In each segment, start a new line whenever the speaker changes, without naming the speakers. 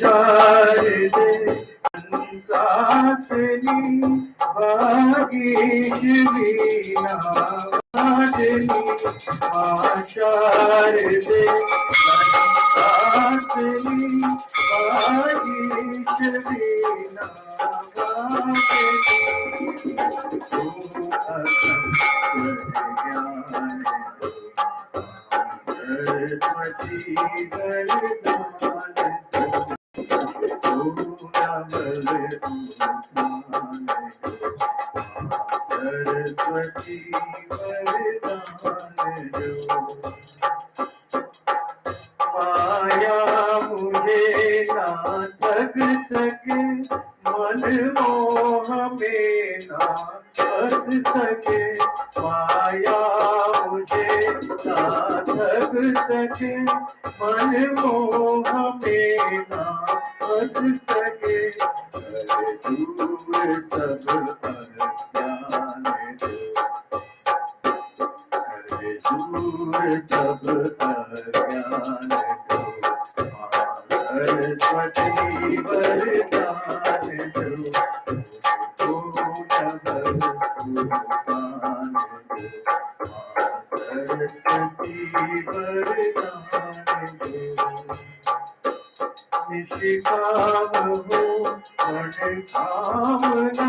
शारदे संसासनी भागीश्वरी नाराजनी शारदे संसासनी भागीश्वरी सरस्वती वरदान दो माया मुझे ना थक सके मन मोह में ना फंस सके माया मुझे ना थक सके मन मोह में ना फंस सके दूर सब पर ज्ञान दो दूर सब पर ज्ञान दो सरस्वती वरदान दो सरस्वती वरदान दो निष्काम हो मनोकामना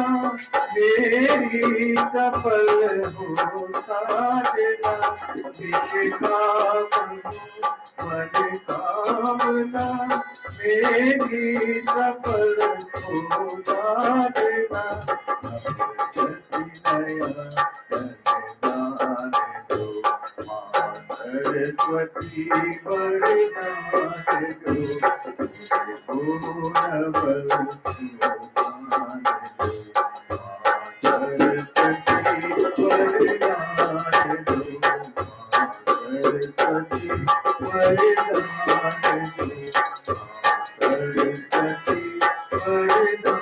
मेरी सफल हो साधना निष्काम हो मनोकामना मेरी सफल हो साधना सरस्वती वरदान दो पूर्णबल सुभान दो सरस्वती वरदान दो सरस्वती वरदान दो सरस्वती वरदान दो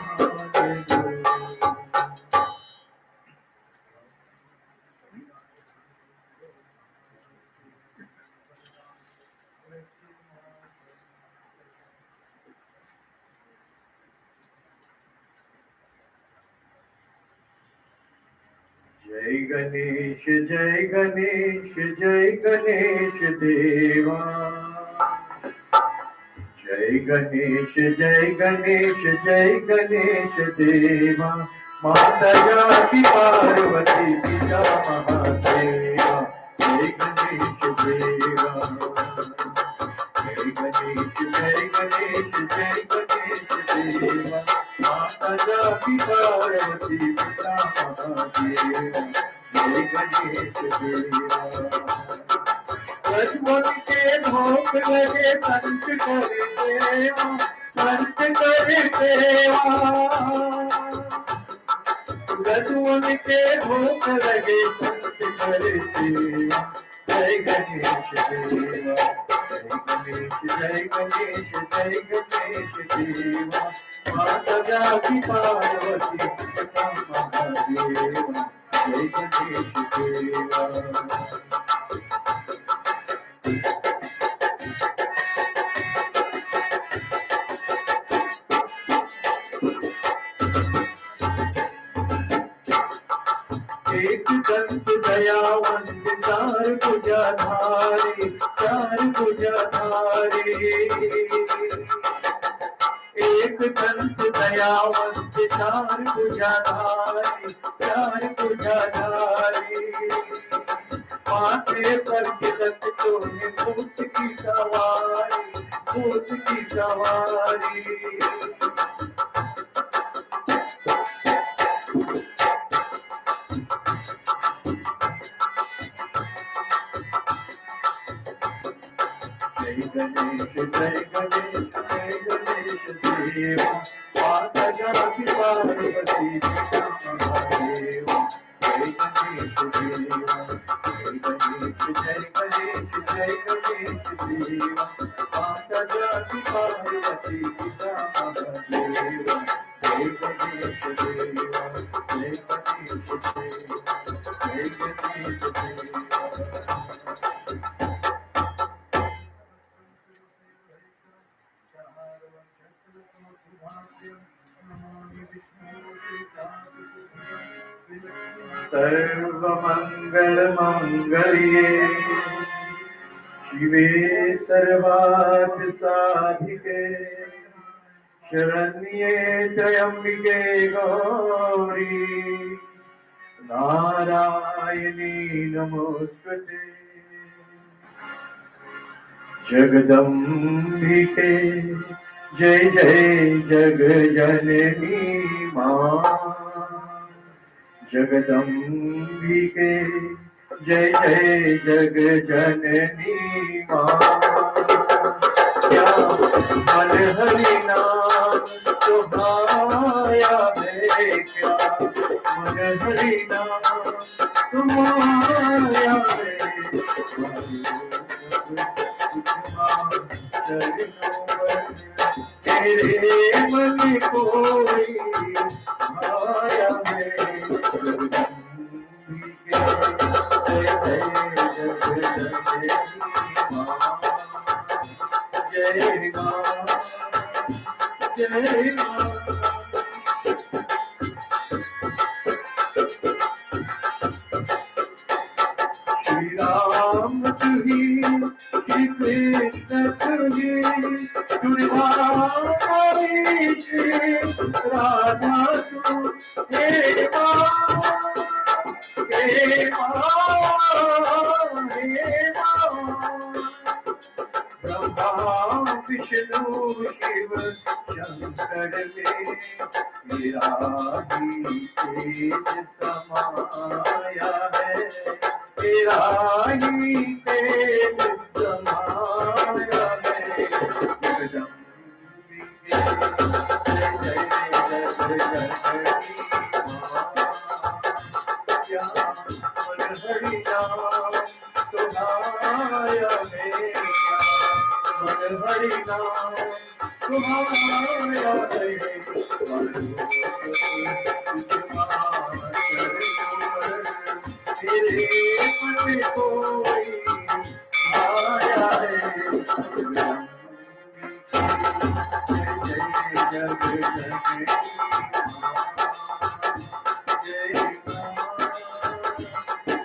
जय गणेश देवा जय गणेश देवा माता जाति पार्वती पिता महादेवा जय गणेश देवा जय गणेश देवा माता जाति पार्वती पिता महादेवा जय गणेश देवा रजमन के भोग लगे संत कर देवा रजमन के भोग लगे संत कर देवा जय गणेश देवा जय गणेश देवा माता जाति पार्वती पिता महादेवा जय गणेश देवा एक दंत दयावंत चार भुजाधारी एक दंत दयावंत चार भुजाधारी माथे पर तिलक सोने भूत की सवारी जय गणेश देवा माता जाति पार्वती पिता महादेवा जय गणेश देवा जय गणेश देवा माता जाति पार्वती पिता महादेवा जय गणेश देवा जय गणेश देवा सर्वमङ्गलमाङ्गल्ये शिवे सर्वार्थसाधिके शरण्ये त्र्यम्बिके गौरी नारायणी नमोस्तुते जगदम्बिके जय जय जगजननी मां जगदम्बिके जय जय जगजननी मां क्या मन हरि नाम तुम्हारा है क्या मन हरि नाम तुम्हारा है तेरे मन कोई आया है जय मां जय मां श्री राम तुही श्री कृष्ण तुही दुर्वारी राधा तू हे मां हे मां ब्रह्मा विष्णु शिव शंकर में विरागी तेज समाया है विरागी तेज समाया है जगदम्बिके जय जय क्या मन हरि नाम तुम्हारा है मन हरि नाम तुम्हारा है तेरे मन कोई आया है जय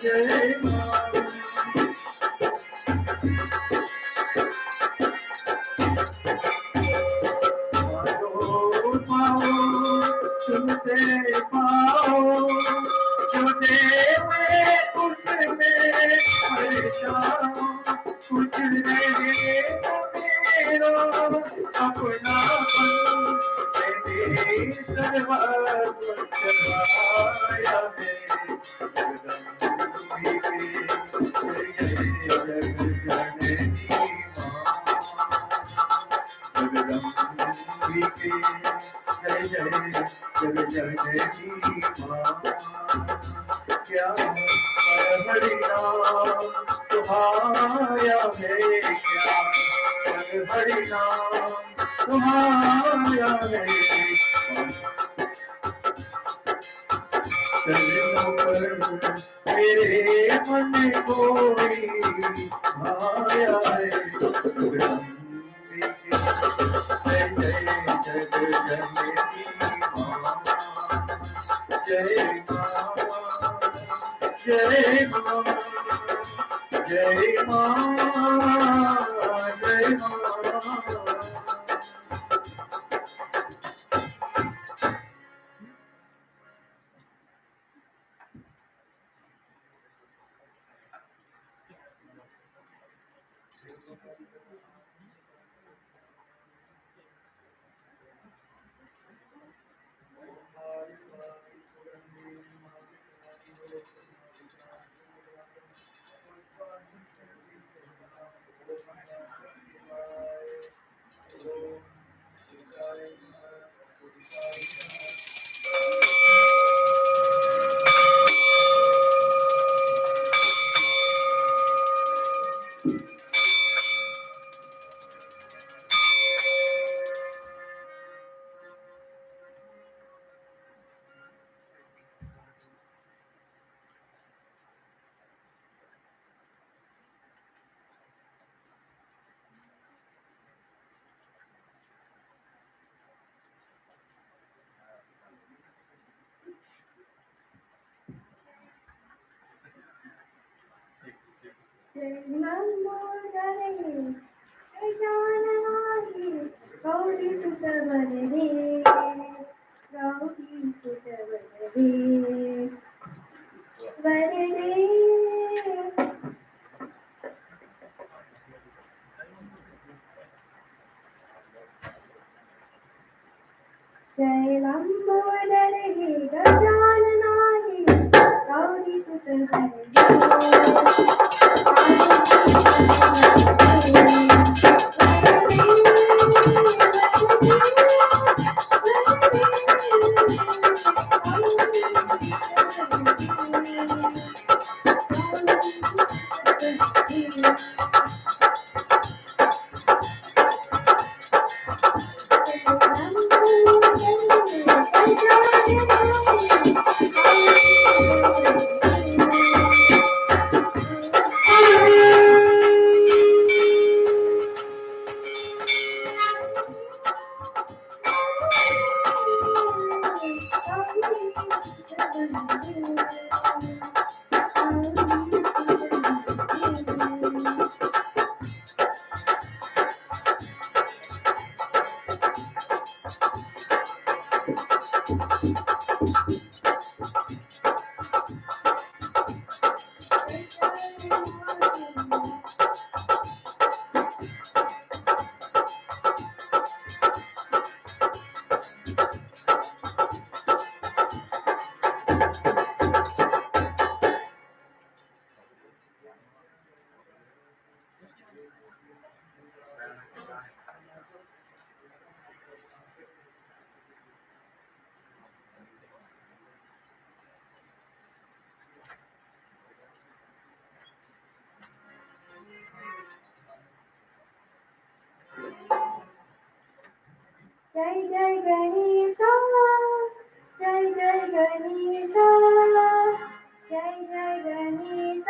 जय तुमसे पाओ जो देवे उसमें परेशान कुछ नहीं मेरा अपना मेरी सर्वस्व चलाया है जगदम्बिके जय जय जगजननी मां क्या हरि नाम तुम्हारा है क्या हरि नाम तुम्हारा है चरणों पर मेरे मन कोई आया है जय जय जगजननी मां जय मां जय मां जय मां जय मां
लंबोदरे गजाननाहि गौरीसुतवरदे गौरीसुतवरदे वरदे जय लंबोदरे गजाननाहि जय जय गणेश जय जय गणेश जय जय गणेश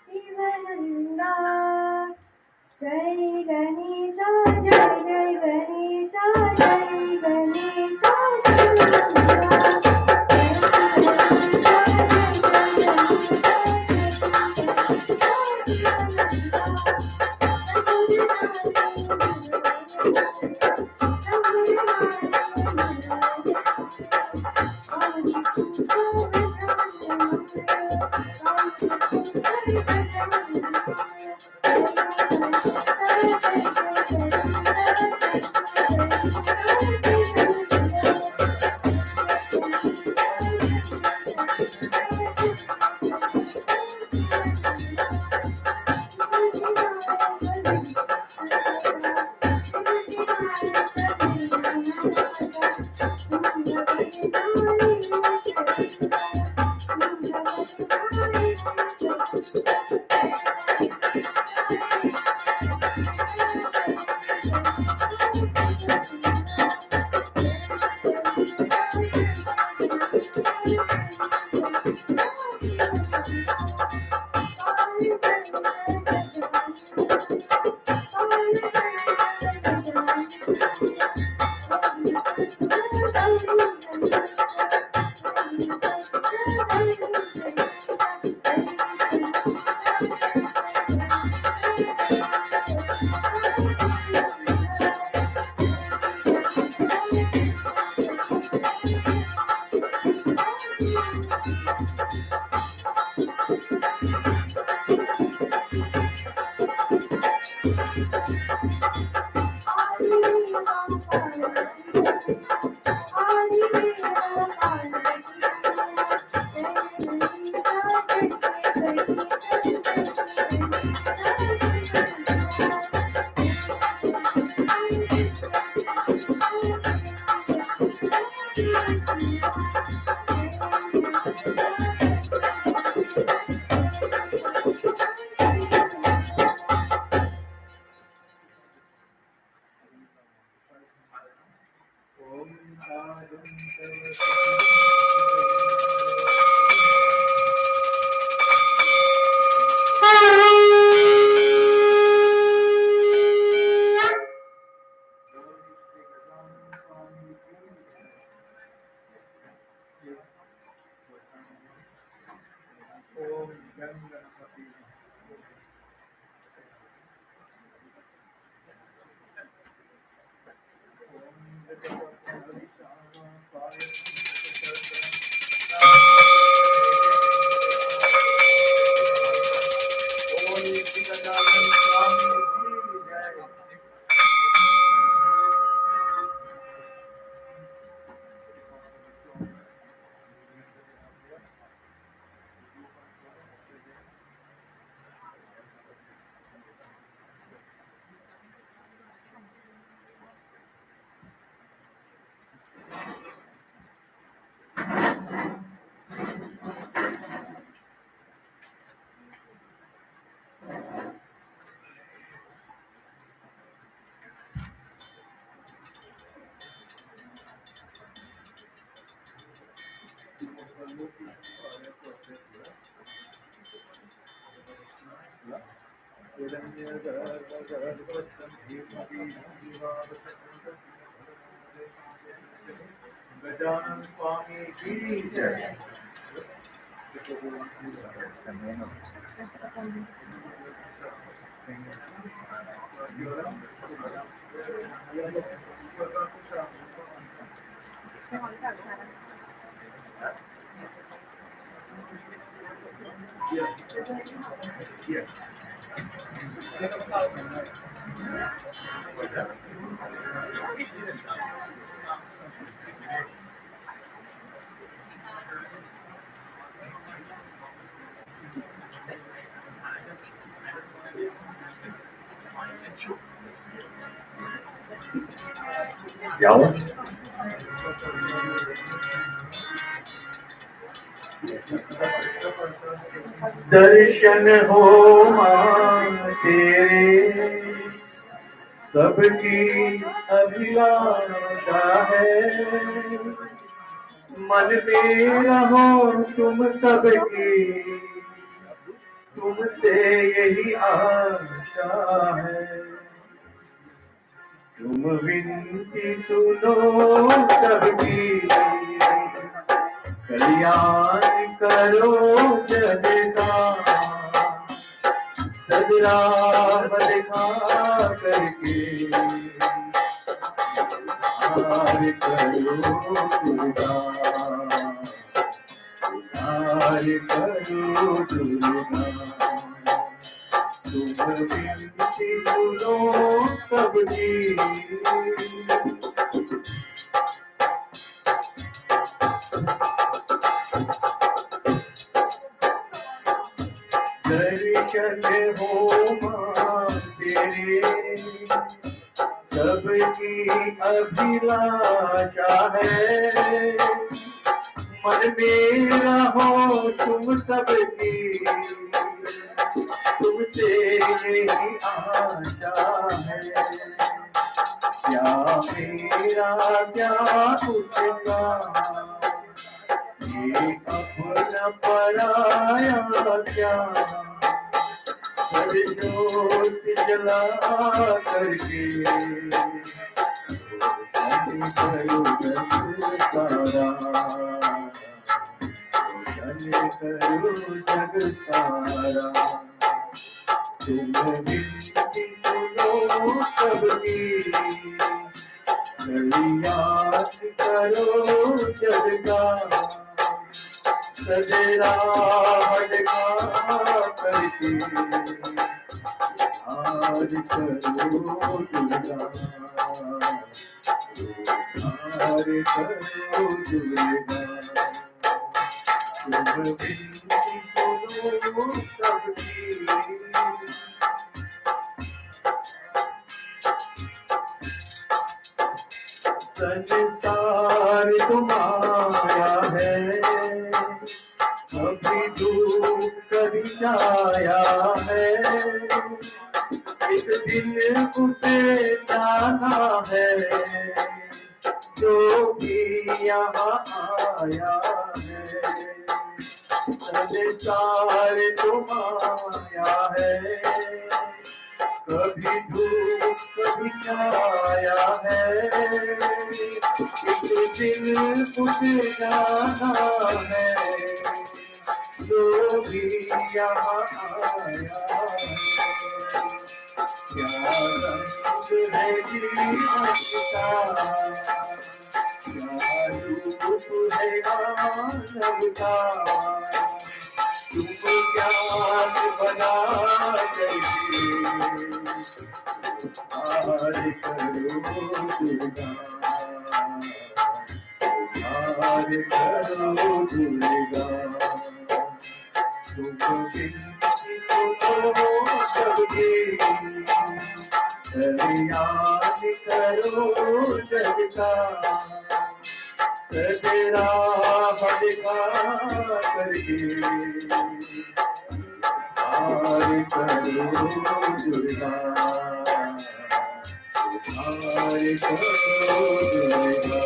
शिवनंदा जय गणेश जय जय गणेश जय गणेश
गजानन स्वामी की जय। जाओ दर्शन हो मां तेरे सबकी अभिलाषा है, मन में रहो तुम सबकी, तुमसे यही आशा है। तुम विनती सुनो सबकी, कल्याण करो जग का, सदरा दिखा करके उद्धार करो दुर्गा, उद्धार करो दुर्गा। तुम विनती सुनो सबकी, दर्शन हो मां तेरे सबकी अभिलाषा है, मन में रहो तुम सबकी, तुमसे यही आशा है। क्या मेरा क्या उसका, ये अपना पराया क्या, जोत जला करके करो जग सारा, करो जग सारा। तुम विनती सुनो सबकी, कल्याण करो जग का, सजरा भटका करके उद्धार करो दुर्गा, उद्धार करो दुर्गा। तुम विनती सुनो सबकी, संसार तुम्हारा है, कभी दुख कभी छाया है, एक दिन उसे जाना है, जो भी यहाँ आया है। संसार तुम्हारा है, कभी धूप कभी छाया है, एक दिन उसे जाना है, जो भी यहाँ आया है। क्या रंग है जीवन का, क्या रूप है मानव का, तुम ज्ञान बना करके उद्धार करो दुर्गा, उद्धार करो दुर्गा। तुम विनती सुनो सबकी, कल्याण करो जग का, सजरा भटका करके उद्धार करो दुर्गा, उद्धार करो दुर्गा।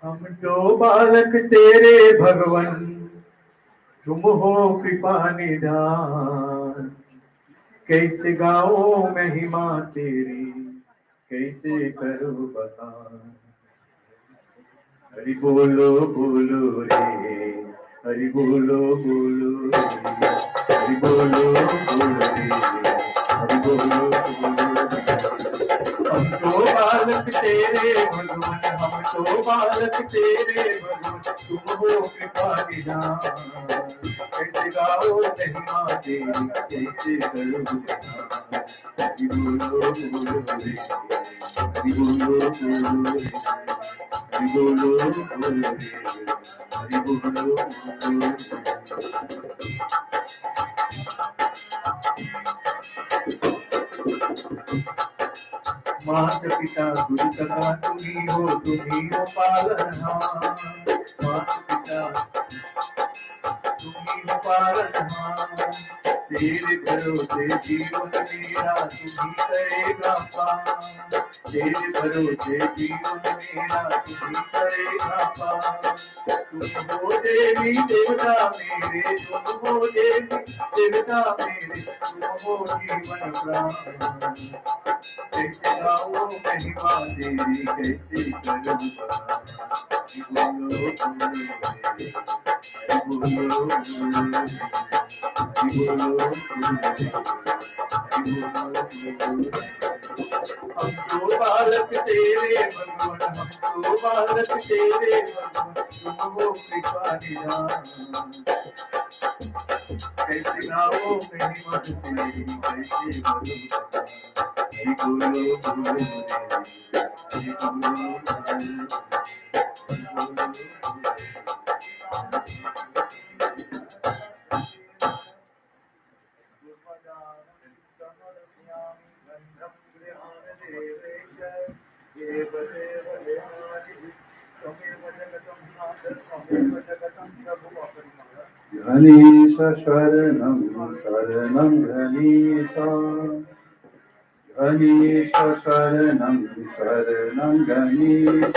हम तो बालक तेरे भगवन, तुम हो कृपा निधान। कैसे गाओ महिमा तेरी, कैसे करूं बखान। हरि बोलो बोलो रे, हरि बोलो बोलो रे, हरि बोलो बोलो रे, हरि बोलो बोलो रे। हम तो बालक तेरे भगवान, हम तो बालक तेरे भगवान, तुम हो कृपा निधान। कैसे गाओ महिमा तेरी, कैसे करूं बखान। हरि बोलो बोलो रे, हरि बोलो बोलो रे, हरि बोलो बोलो रे, हरि बोलो बोलो रे। मात पिता गुरु सखा तुम्ही हो पालनहार। मात पिता तुम्ही हो पालनहार। तेरे भरोसे जीवन मेरा तुम्ही करेगा पार। तेरे भरोसे जीवन मेरा तुम्ही करेगा पार। तुम हो देवी देवता मेरे, तुम हो देवी देवता मेरे, तुम हो जीवन प्राण। कैसे गाओ महिमा तेरी, कैसे करूं बखान। बोलो बोलो रे, बोलो बोलो रे, बोलो बोलो रे, बोलो बोलो रे। हम तो बालक तेरे भगवान, हम तो बालक तेरे भगवान, तुम हो कृपा निधान। कैसे गाओ महिमा तेरी, कैसे करूं बखान। हरि बोलो बोलो रे, हरि बोलो बोलो गणेश शरणं शरणं गणेश, गणेश शरणं शरणं गणेश,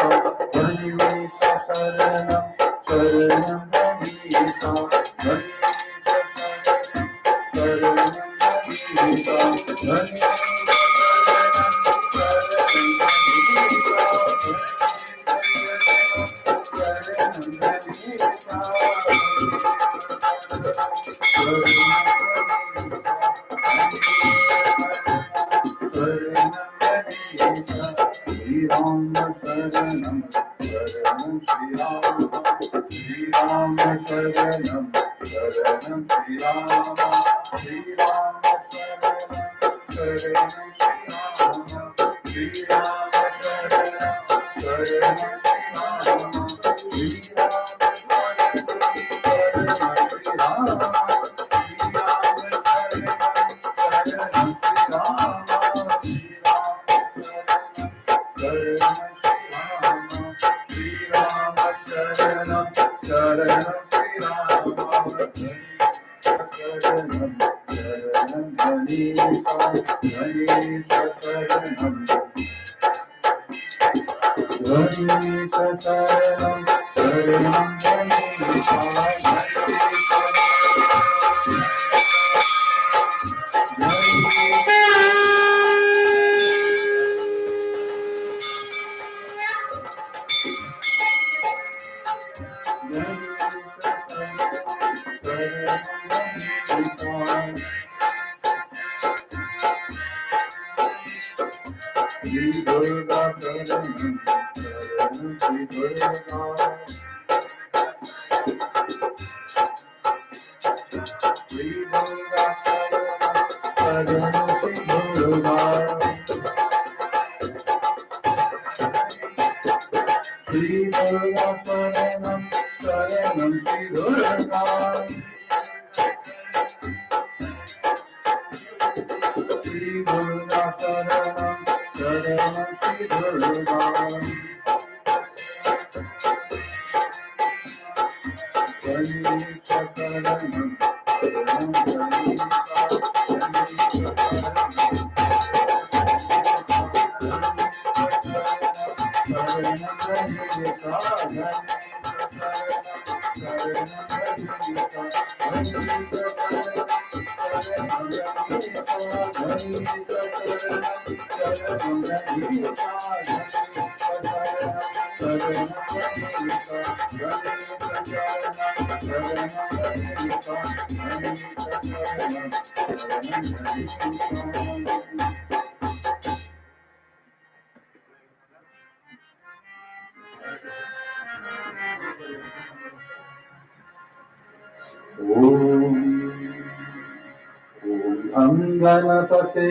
गणेश शरणं शरणं गणेश, गणेश शरणं शरणं Ganesh, Shri Ram Sharanam Sharanam Shri Ram, Shri Ram Sharanam Sharanam Shri Ram, Shri Ram Sharanam Sharanam Shri Ram, Shri Ram Sharanam Sharanam Shri Ram, Shri Ram, गणपते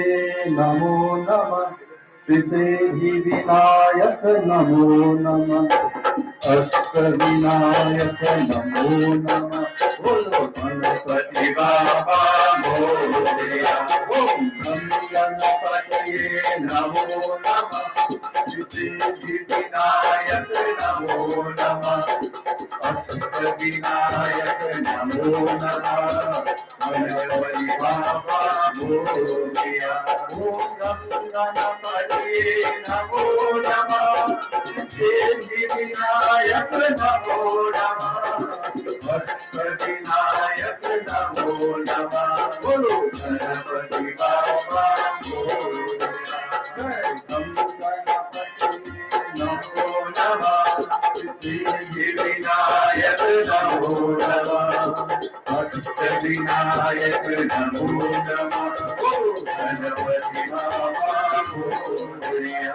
नमो नमः श्रीसिद्धि विनायक नमो नमः अष्टविनायक नमो नमः बोलो गणपति बाबा मोरया ओम गणपतये नमो नमः श्रीसिद्धि विनायक नमो नमः अष्टविनायक नमो नमः गणपति बाबा मोरया ओम गणपतये नमो नमः श्रीसिद्धि विनायक नमो नमः अष्टविनायक नमो नमः बोलो गणपति बाबा मोरया नमो नमः श्रीसिद्धि विनायक नमो नमः अष्टविनायक नमो नमः बोलो गणपति बाबा मोरया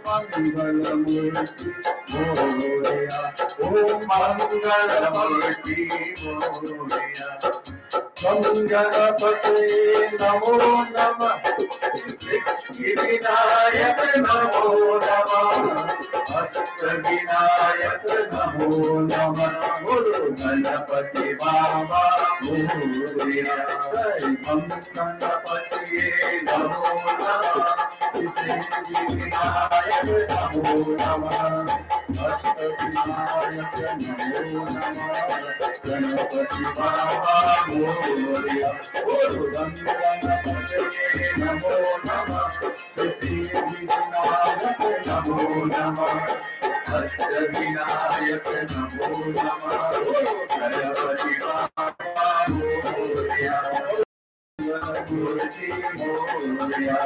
मंगलमूर्ति मोरया ओम मंगलमूर्ति मोरया गणपते नमो नमः विनायक नमो नमः अष्टविनायक नमो नमः बोलो गणपति बाबा मोरया गणपति नमो नमः विनायक नमो नमः अष्टविनायक नमो नमः गणपति बाबा मोरया बोलो गणपति नमो नमः विनायक नमो नमः अष्टविनायक नमो नमः बोलो गणपति बाबा मोरया मूर्ति मोरया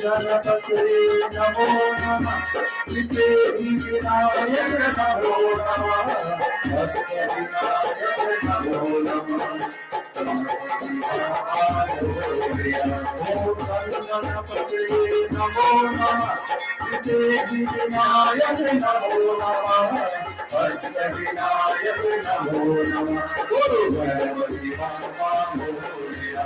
गणपते नमो नमः श्रीसिद्धि विनायक नमो नमः अष्टविनायक नमो नमः गणपति बाबा मोरया ओम गणपते नमो नमः श्रीसिद्धि विनायक नमो नमः अष्टविनायक नमो नमः बोलो गणपति बाबा मोरया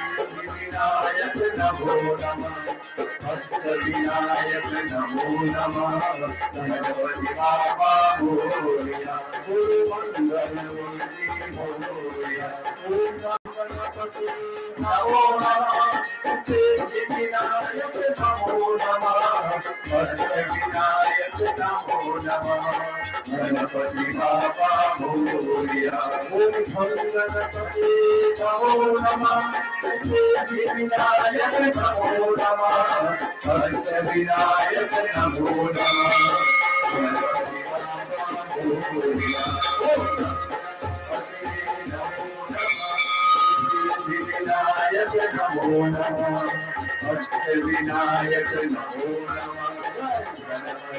विनायक नमो नमः अष्टविनायक नमो नमः गणपति बाबा मोरया गुरु मंगलमूर्ति मोरया ओम गणपति नमो नमः सिद्धि विनायक नमो नमः अष्टविनायक नमो नमः गणपति बाबा मोरया ओम गणपति नमो नमः सिद्धि विनायक नमो नमः अष्टविनायक नमो नमः गणपति बाबा मोरया विनायक नमो नमः अष्टविनायक नमो नमः गणपति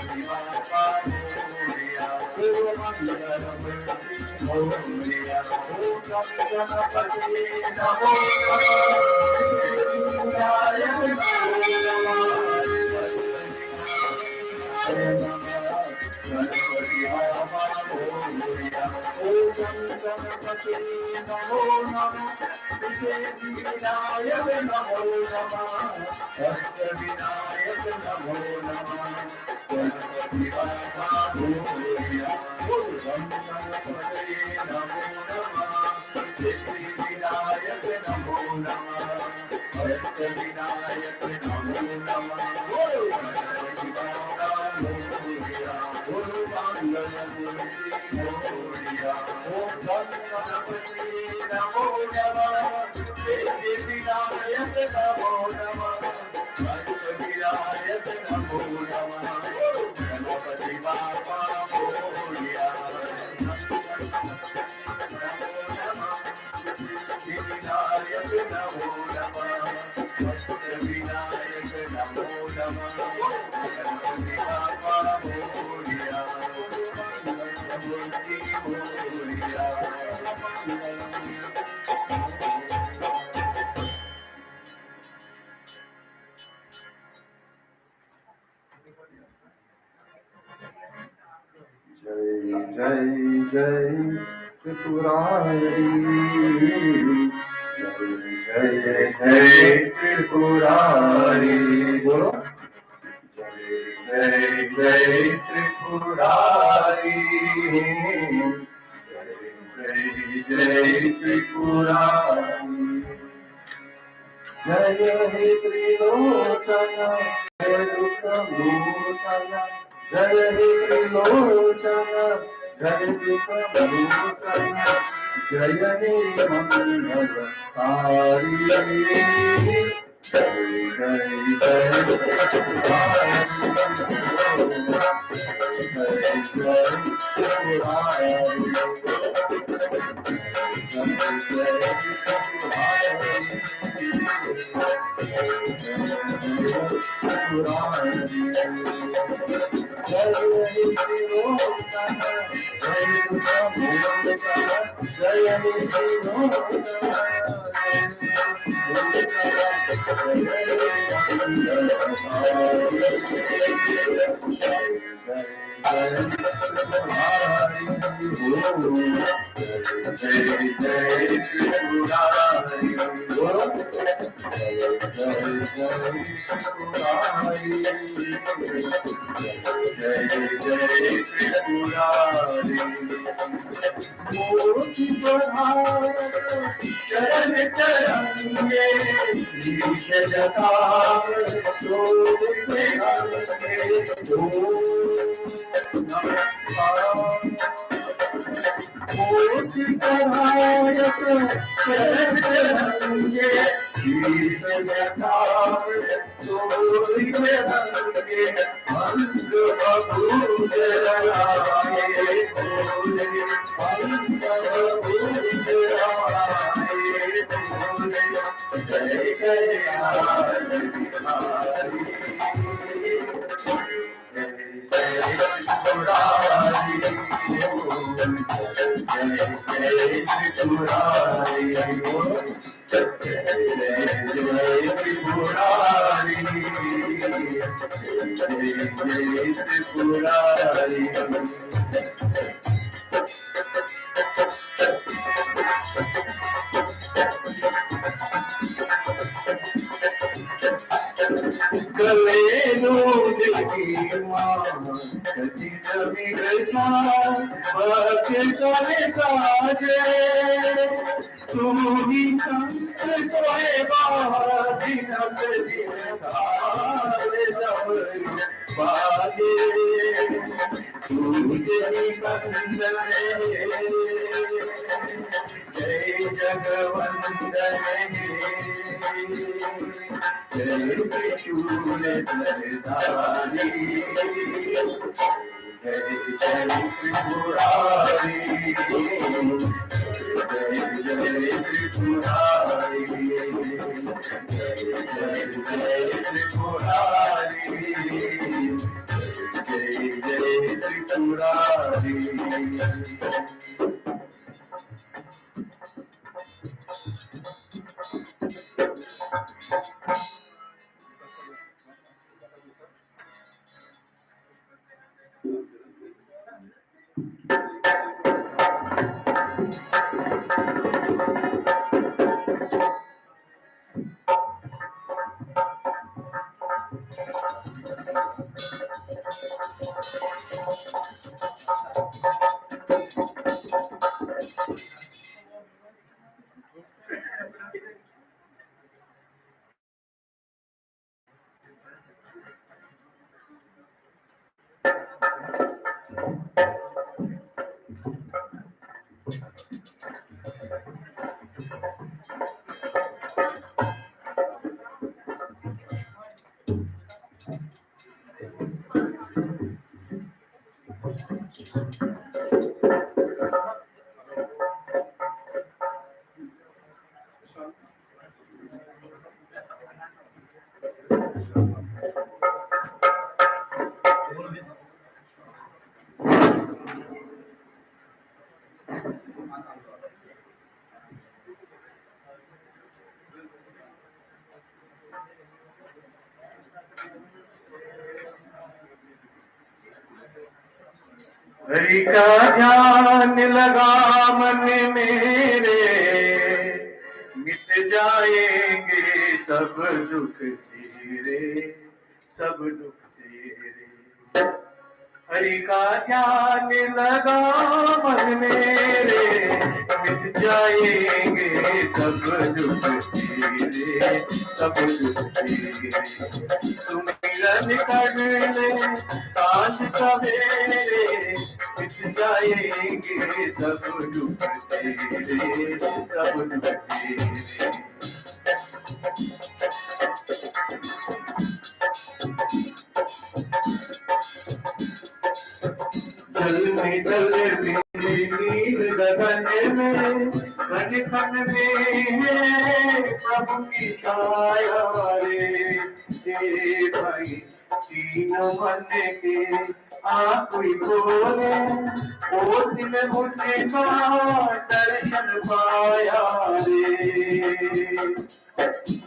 त्रिपुरारी। हरि का ध्यान लगा मन मेरे, मिट जाएंगे सब दुख तेरे, सब दुख तेरे। हरि का ध्यान लगा मन मेरे, मिट जाएंगे सब दुख तेरे, सब दुख तेरे। सुमिरन कर ले सांझ सवेरे, मिट जाएंगे सब दुख तेरे, सब दुख तेरे। जल में जल में नील गगन में, घन घन में है प्रभु की छाया रे। हे भाई तीनों मन के आ कोई बोले, ओ दिन मुझे दर्शन पाया रे।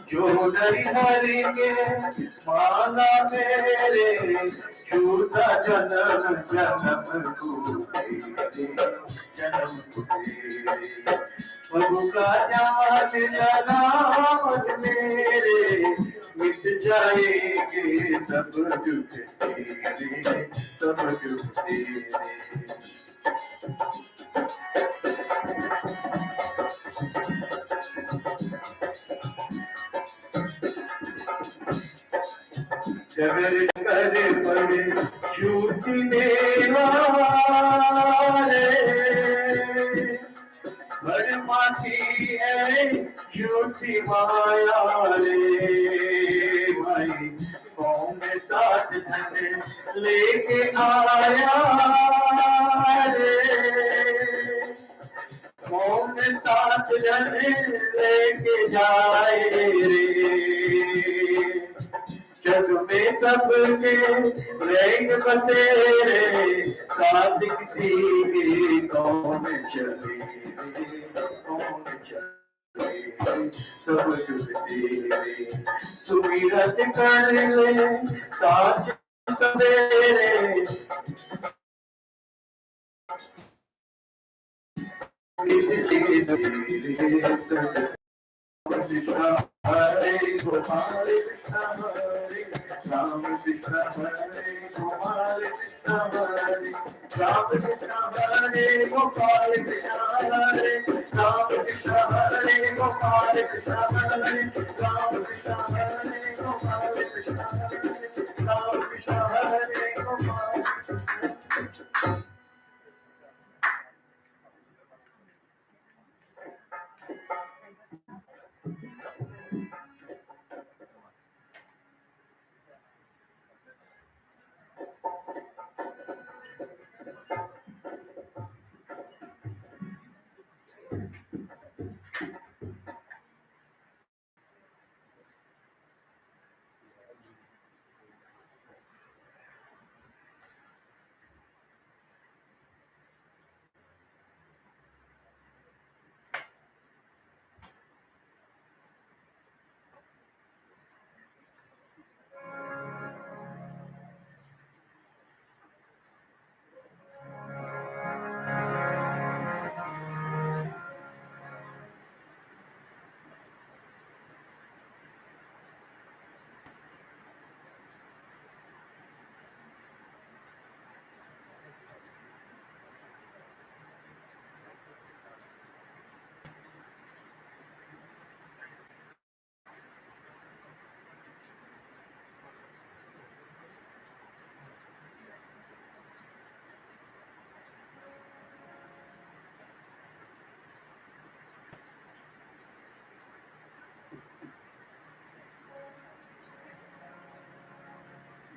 जो नरी हरि के माला मेरे, छूटा जन्म जन्म को तेरे, जन्म को तेरे। प्रभु का ध्यान लगा मन मेरे, मिट जाएंगे सब दुख तेरे, सब दुख तेरे। जगर कर पड़े छूटी देवा रे, भर माती है झूठी माया रे। भाई कौन साथ धन लेके आया रे, कौन साथ धन लेके जाए रे। जग में सबके रंग बसेरे, साथ किसी के कौन चले, कौन चले, सब जुग तेरे। सुमिरत कर ले साथ सवेरे, Krishna Hare Gopal Krishna Hare Ram Krishna Hare Gopal Krishna Hare Ram Krishna Hare Gopal Krishna Hare Ram Krishna Hare Gopal Krishna Hare Ram Krishna Hare Gopal Krishna Hare Ram Krishna Hare Gopal।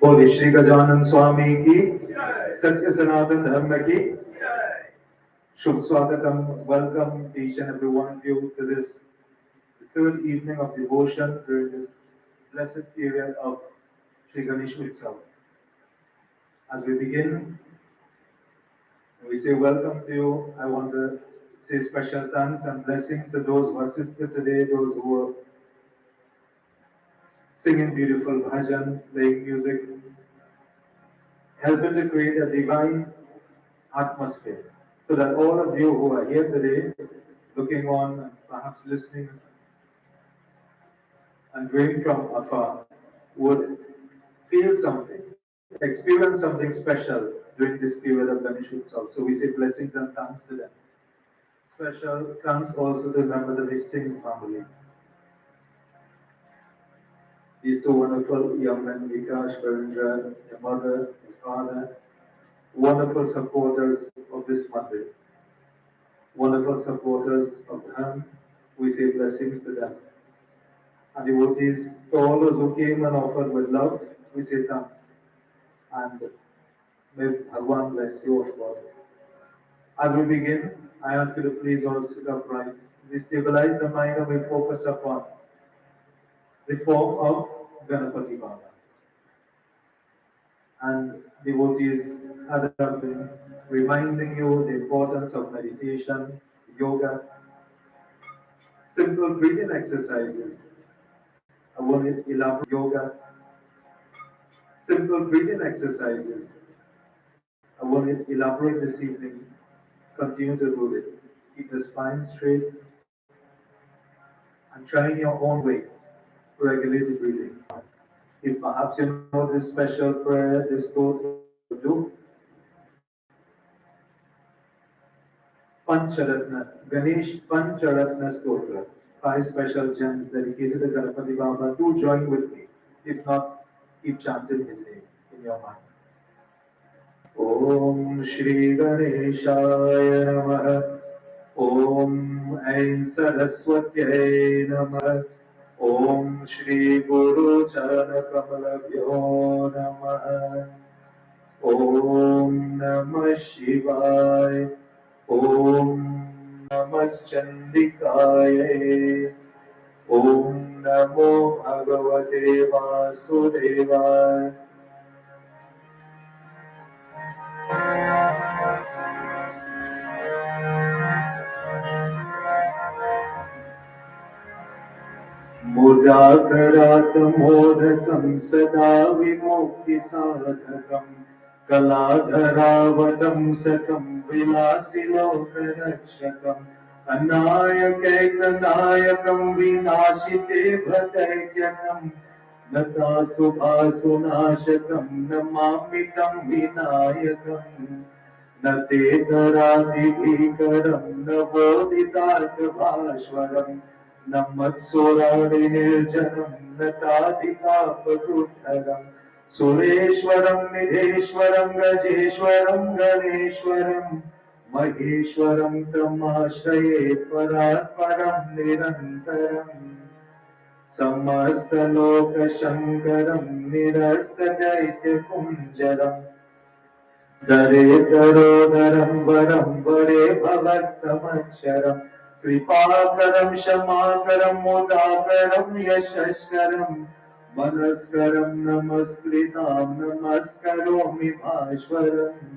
बोले श्री गजानन स्वामी की सत्य सनातन धर्म की शुभ स्वागतम. Welcome each and every one of you to this third evening of devotion during this blessed period of Sri Ganesh Utsau. As we begin, we say welcome to you. I want to say special thanks and blessings to those who assisted today, those who were singing beautiful bhajan, playing music, helping to create a divine atmosphere, so that all of you who are here today, looking on and perhaps listening and viewing from afar, would feel something, experience something special during this period of Ganesh Utsau. So we say blessings and thanks to them. Special thanks also to members of his singing family. These two wonderful young men, Vikash, Varindra, their mother, their father, wonderful supporters of this Monday, wonderful supporters of Dharma. We say blessings to them. And devotees, to all those who came and offered with love, we say thanks. And may Bhagwan bless you, of course. As we begin, I ask you to please all sit upright. We stabilize the mind and we focus upon the form of Ganapati Baba. And devotees, as I have been reminding you the importance of meditation, yoga, simple breathing exercises. I want to elaborate yoga, simple breathing exercises. I want to elaborate this evening. Continue to do this. Keep the spine straight and try in your own way to regulate the breathing. If perhaps you know this special prayer, this stotra, do Pancharatna, Ganesh Pancharatna Stotra. 5 special gems dedicated to Ganapati Baba. Do join with me. If not, keep chanting his name in your mind. Om Shri Ganeshaya Namaha. Om Ain Saraswatyai Namaha. Om Shri Guru Charana Kamalabhyo Namaha. Om Namah Shivaya. Om Namah Chandikaya. Om Namo Bhagavate Vasudevaya. मुदाकरात् मोदकं सदा विमुक्तिसाधकं कलाधरावतंसकं विलासिलोकरक्षकम् अनायकैकनायकं विनाशिते भटैक्यकम् नतासुभासुनाशकं नमामि तं विनायकम् न ते करातिभीकरं न बोधितार्थभास्वरम् न मत्सुरारिनिर्जनं न ताधिकापटुधरम् सुरेश्वरं निधेश्वरं गजेश्वरं गणेश्वरं महेश्वरं तमाश्रये परात् परं निरन्तरम् समस्तलोकशङ्करं निरस्तदैत्यकुञ्जरम् दरेतरोदरं वरं वरे भवत्तमक्षरम् कृपाकरं क्षमाकरं मुदाकरं यशस्करं मनस्करं नमस्कृतां नमस्करोमि भास्वरम्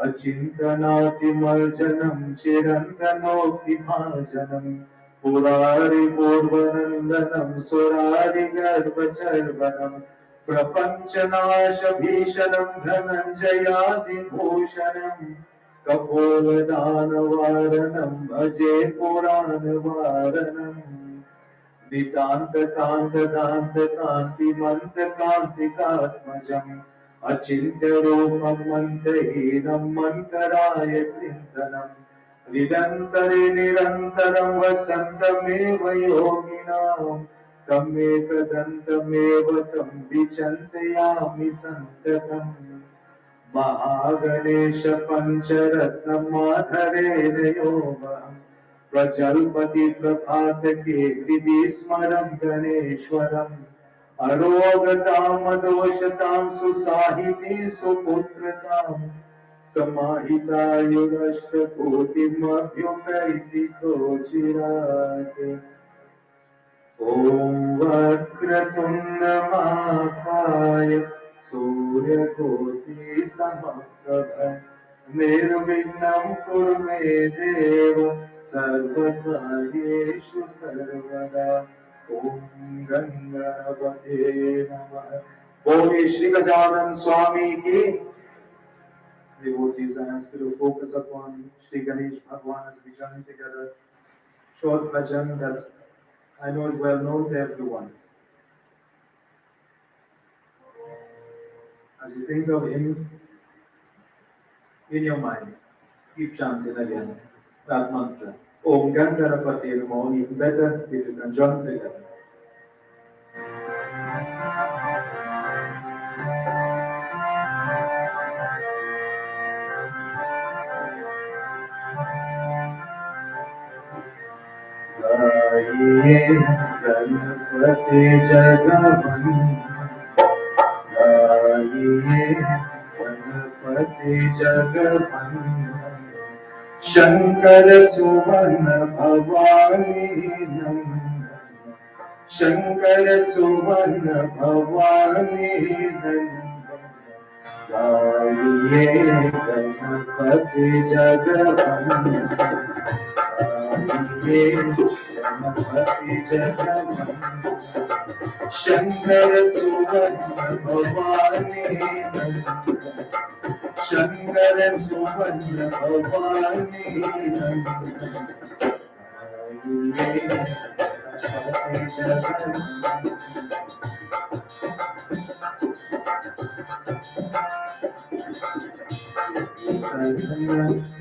अचिन्तनातिमर्जनं चिरन्तनोऽतिभाजनं पुरारिपूर्वनन्दनं सुरारिगर्भचर्वनं प्रपञ्चनाशभीषणं धनञ्जयादिभूषणं कपोलदानवारणं भजे पुराणवारणम् नितान्तकान्तदान्तकान्तिमन्तकान्तिकात्मजम् अचिन्त्यरूपं मन्तहीनं मन्तराय चिन्तनम् निरन्तरे निरन्तरं वसन्तमेव योगिनां तमेकदन्तमेव तं विचिन्तयामि सन्ततम् महागणेश पञ्चरत्नमाधरेण योगम् प्रजल्पति प्रभातके हृदि स्मरं गणेश्वरम् अरोगताम दोषताम सुसाहिते सुपुत्रताम समाहिता युगश्च कोटिमभ्युपैति सोचिरात् ॐ वक्रतुण्ड महाकाय सूर्यकोटि समप्रभ निर्विघ्नं कुरु मे देव सर्वकार्येषु सर्वदा ॐ गणपते नमः। बोले श्री गजानन स्वामी की। Devotees, I ask you to focus upon Shri Ganesh Bhagwan as we join together. Short bhajan that I know is well known to everyone. As you think of him in your mind, keep chanting again that mantra. Om Ganganapati Namo. Even better if you can join together. गाइए गणपति जगवंदन, गाइए गणपति जगवंदन, शंकर सुवन भवानी नंदन, शंकर सुवन भवानी नंदन, गाइए गणपति जगवंदन, गणपति जगवंदन, शंकर सुवन भवानी नंदन, शंकर सुवन भवानी नंदन, गणपति जगवंदन।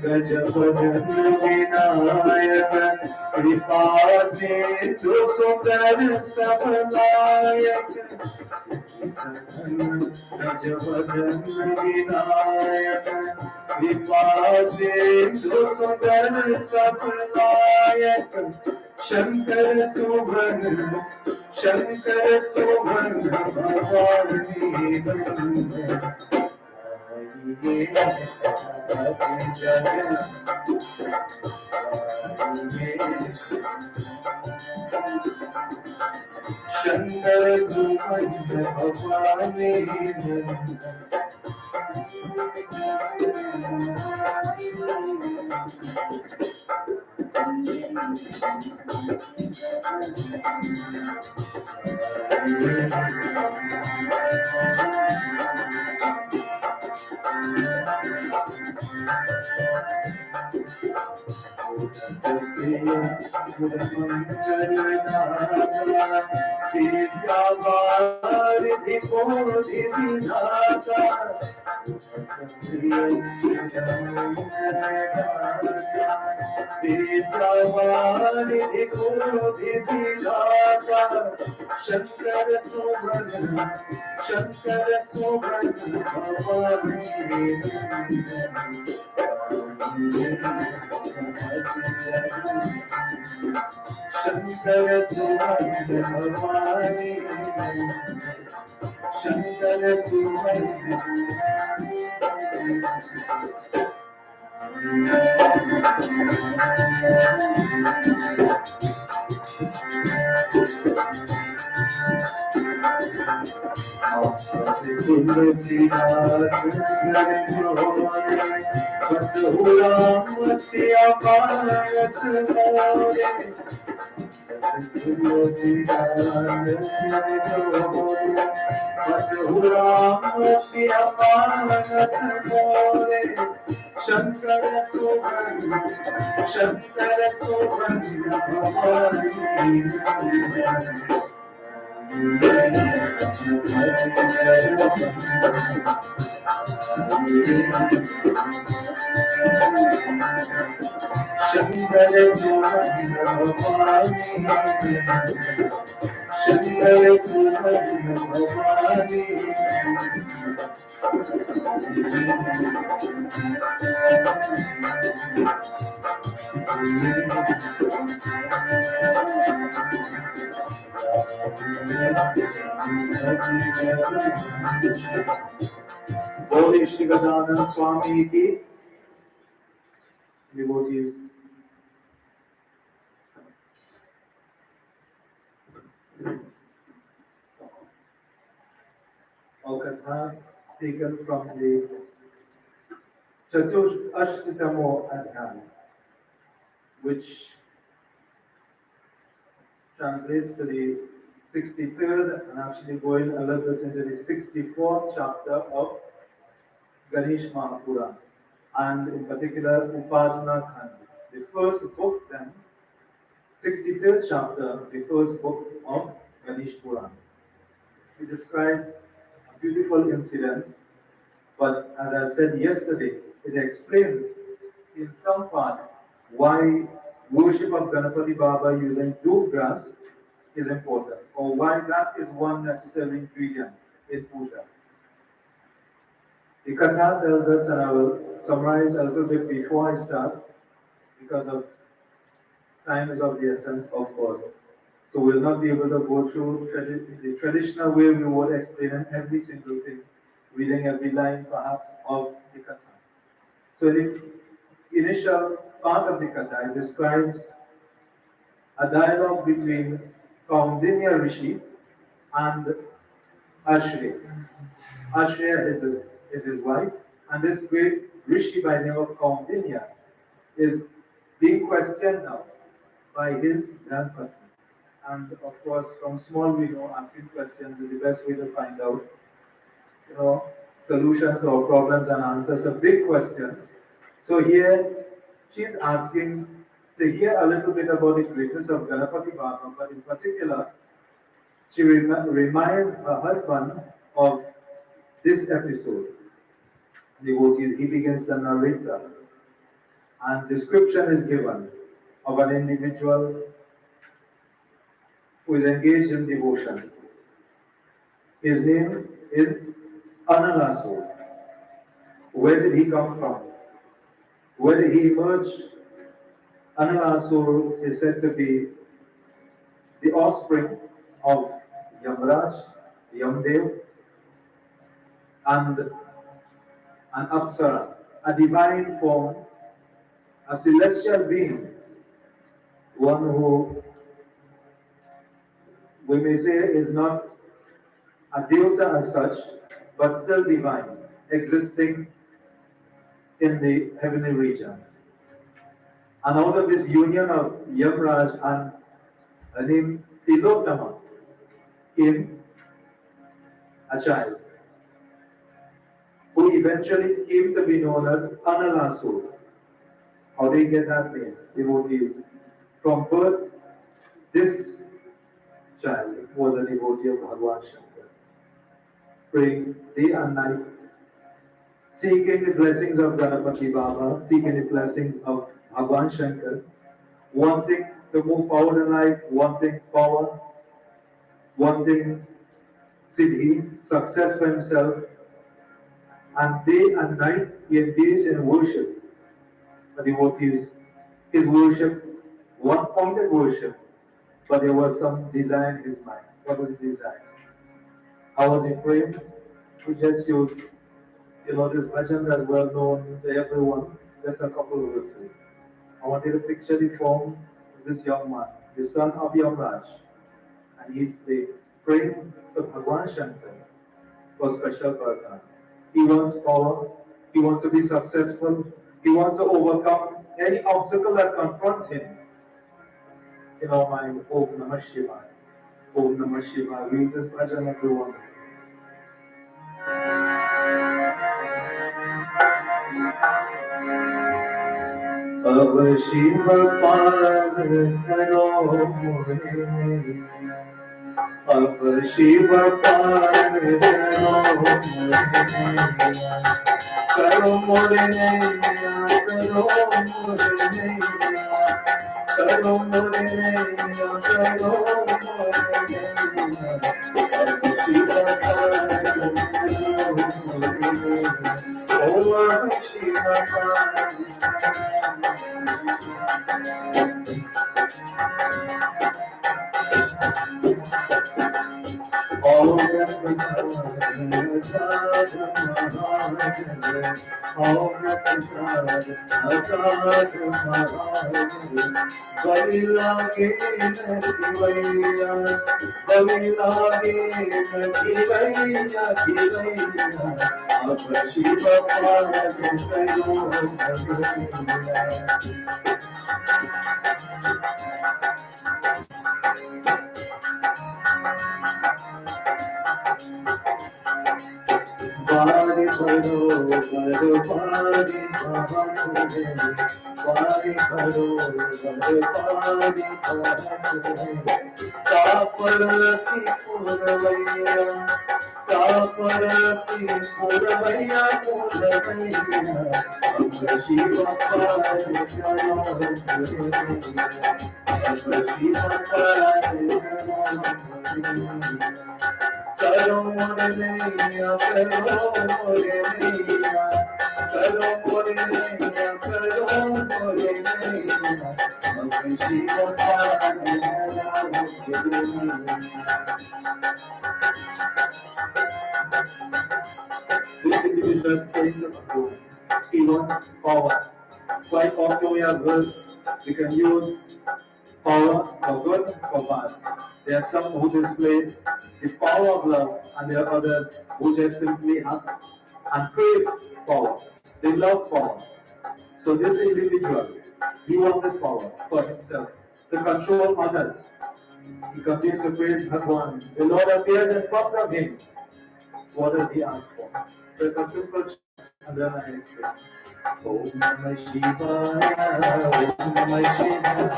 गजवदन विनायक कृपा सिंधु सुंदर सबलायक, गजवदन विनायक कृपा सिंधु सुंदर सबलायक, शंकर सुवन भवानी नंदन, शंकर सुवन भवानी नंदन। शंकर सुवन भवानी शंकर सुवन भवानी, शंकर सुवन तुलसीदास बसहुरामस्य पारस मोरे, बसहुरामस्य पारस मोरे, शंकर सुवन भवानी शंकर सुवन भवानी, शंकर सुवन Bhavani. Holy Shiva Swami ki devotees. Our Katha taken from the Ashtamo Adhyay, which translates to the 63rd and actually going a little bit into the 64th chapter of Ganesh Mahapuran, and in particular Upasana Khand. The first book then, 63rd chapter, the first book of Ganesh Puran. It describes a beautiful incident, but as I said yesterday, it explains in some part why worship of Ganapati Baba using dhoop grass is important, or why that is one necessary ingredient in puja. The Katha tells us, and I will summarize a little bit before I start, because of time is of the essence, of course. So we'll not be able to go through the traditional way we would explain every single thing, reading every line perhaps of the Katha. So the initial part of the Katha describes a dialogue between Kaundinya Rishi and Ashriya. Ashriya is his wife, and this great Rishi by the name of Kaundinya is being questioned now by his grandfather. And of course, from small we know asking questions is the best way to find out, solutions to our problems and answers to big questions. So here, she's asking to hear a little bit about the greatness of Ganapati Baba, but in particular, she reminds her husband of this episode. Devotees, he begins to narrate that. And description is given of an individual who is engaged in devotion. His name is Analaso. Where did he come from? Where did he emerge? Analaso is said to be the offspring of Yamraj, Yamdev, and an Apsara, a divine form, a celestial being, one who we may say is not a devata as such, but still divine, existing in the heavenly region. And out of this union of Yamraj and a name Tilottama came a child who eventually came to be known as Analasur. How do you get that name? Devotees. From birth, this child was a devotee of Bhagwan Shankar, praying day and night, seeking the blessings of Ganapati Baba, seeking the blessings of Bhagwan Shankar, wanting to move forward in life, wanting power, wanting siddhi, success for himself, and day and night he engaged in worship. The devotees, his worship, one-pointed worship, but there was some desire in his mind. What was the desire? How was he praying? We just used, this bhajan that's well known to everyone. Just a couple of verses. I want you to picture the form of this young man, the son of Yamraj, and he's praying to Bhagwan Shankar for special pardon. He wants power, he wants to be successful, he wants to overcome any obstacle that confronts him. In our mind, Om Namah Shiva. Om Namah Shiva. We use this bhajan everyone. Ab Shiva Pan Karo Mure, Ab Shiva Pan Karo Mure, Karo Mure, Om Prasad Maharaj, Om Prasad Maharaj, Balila ke Kivaya, Balila ke Kivaya, Kivaya, Shiva Bari baro, baro bari bari, bari baro, baro bari bari. Taparati puravaya, taparati puravaya, puravaya. Amra Shiva Pari Jaya, Amra Shiva Pari Jaya. Karo more naiya, karo more naiya, karo more naiya, karo more naiya. Amre Shiva Pari This individual takes the school. He wants power. Quite often we have heard we can use power for good, for bad. There are some who display the power of love, and there are others who just simply have and crave power. They love power. So this individual, he wanted power for himself to control others. He continues to praise Bhagwan. The Lord appears in front of him. What does he ask for? There's a simple chant, and then I explain. Om Namah Shivaya, Om Namah Shivaya,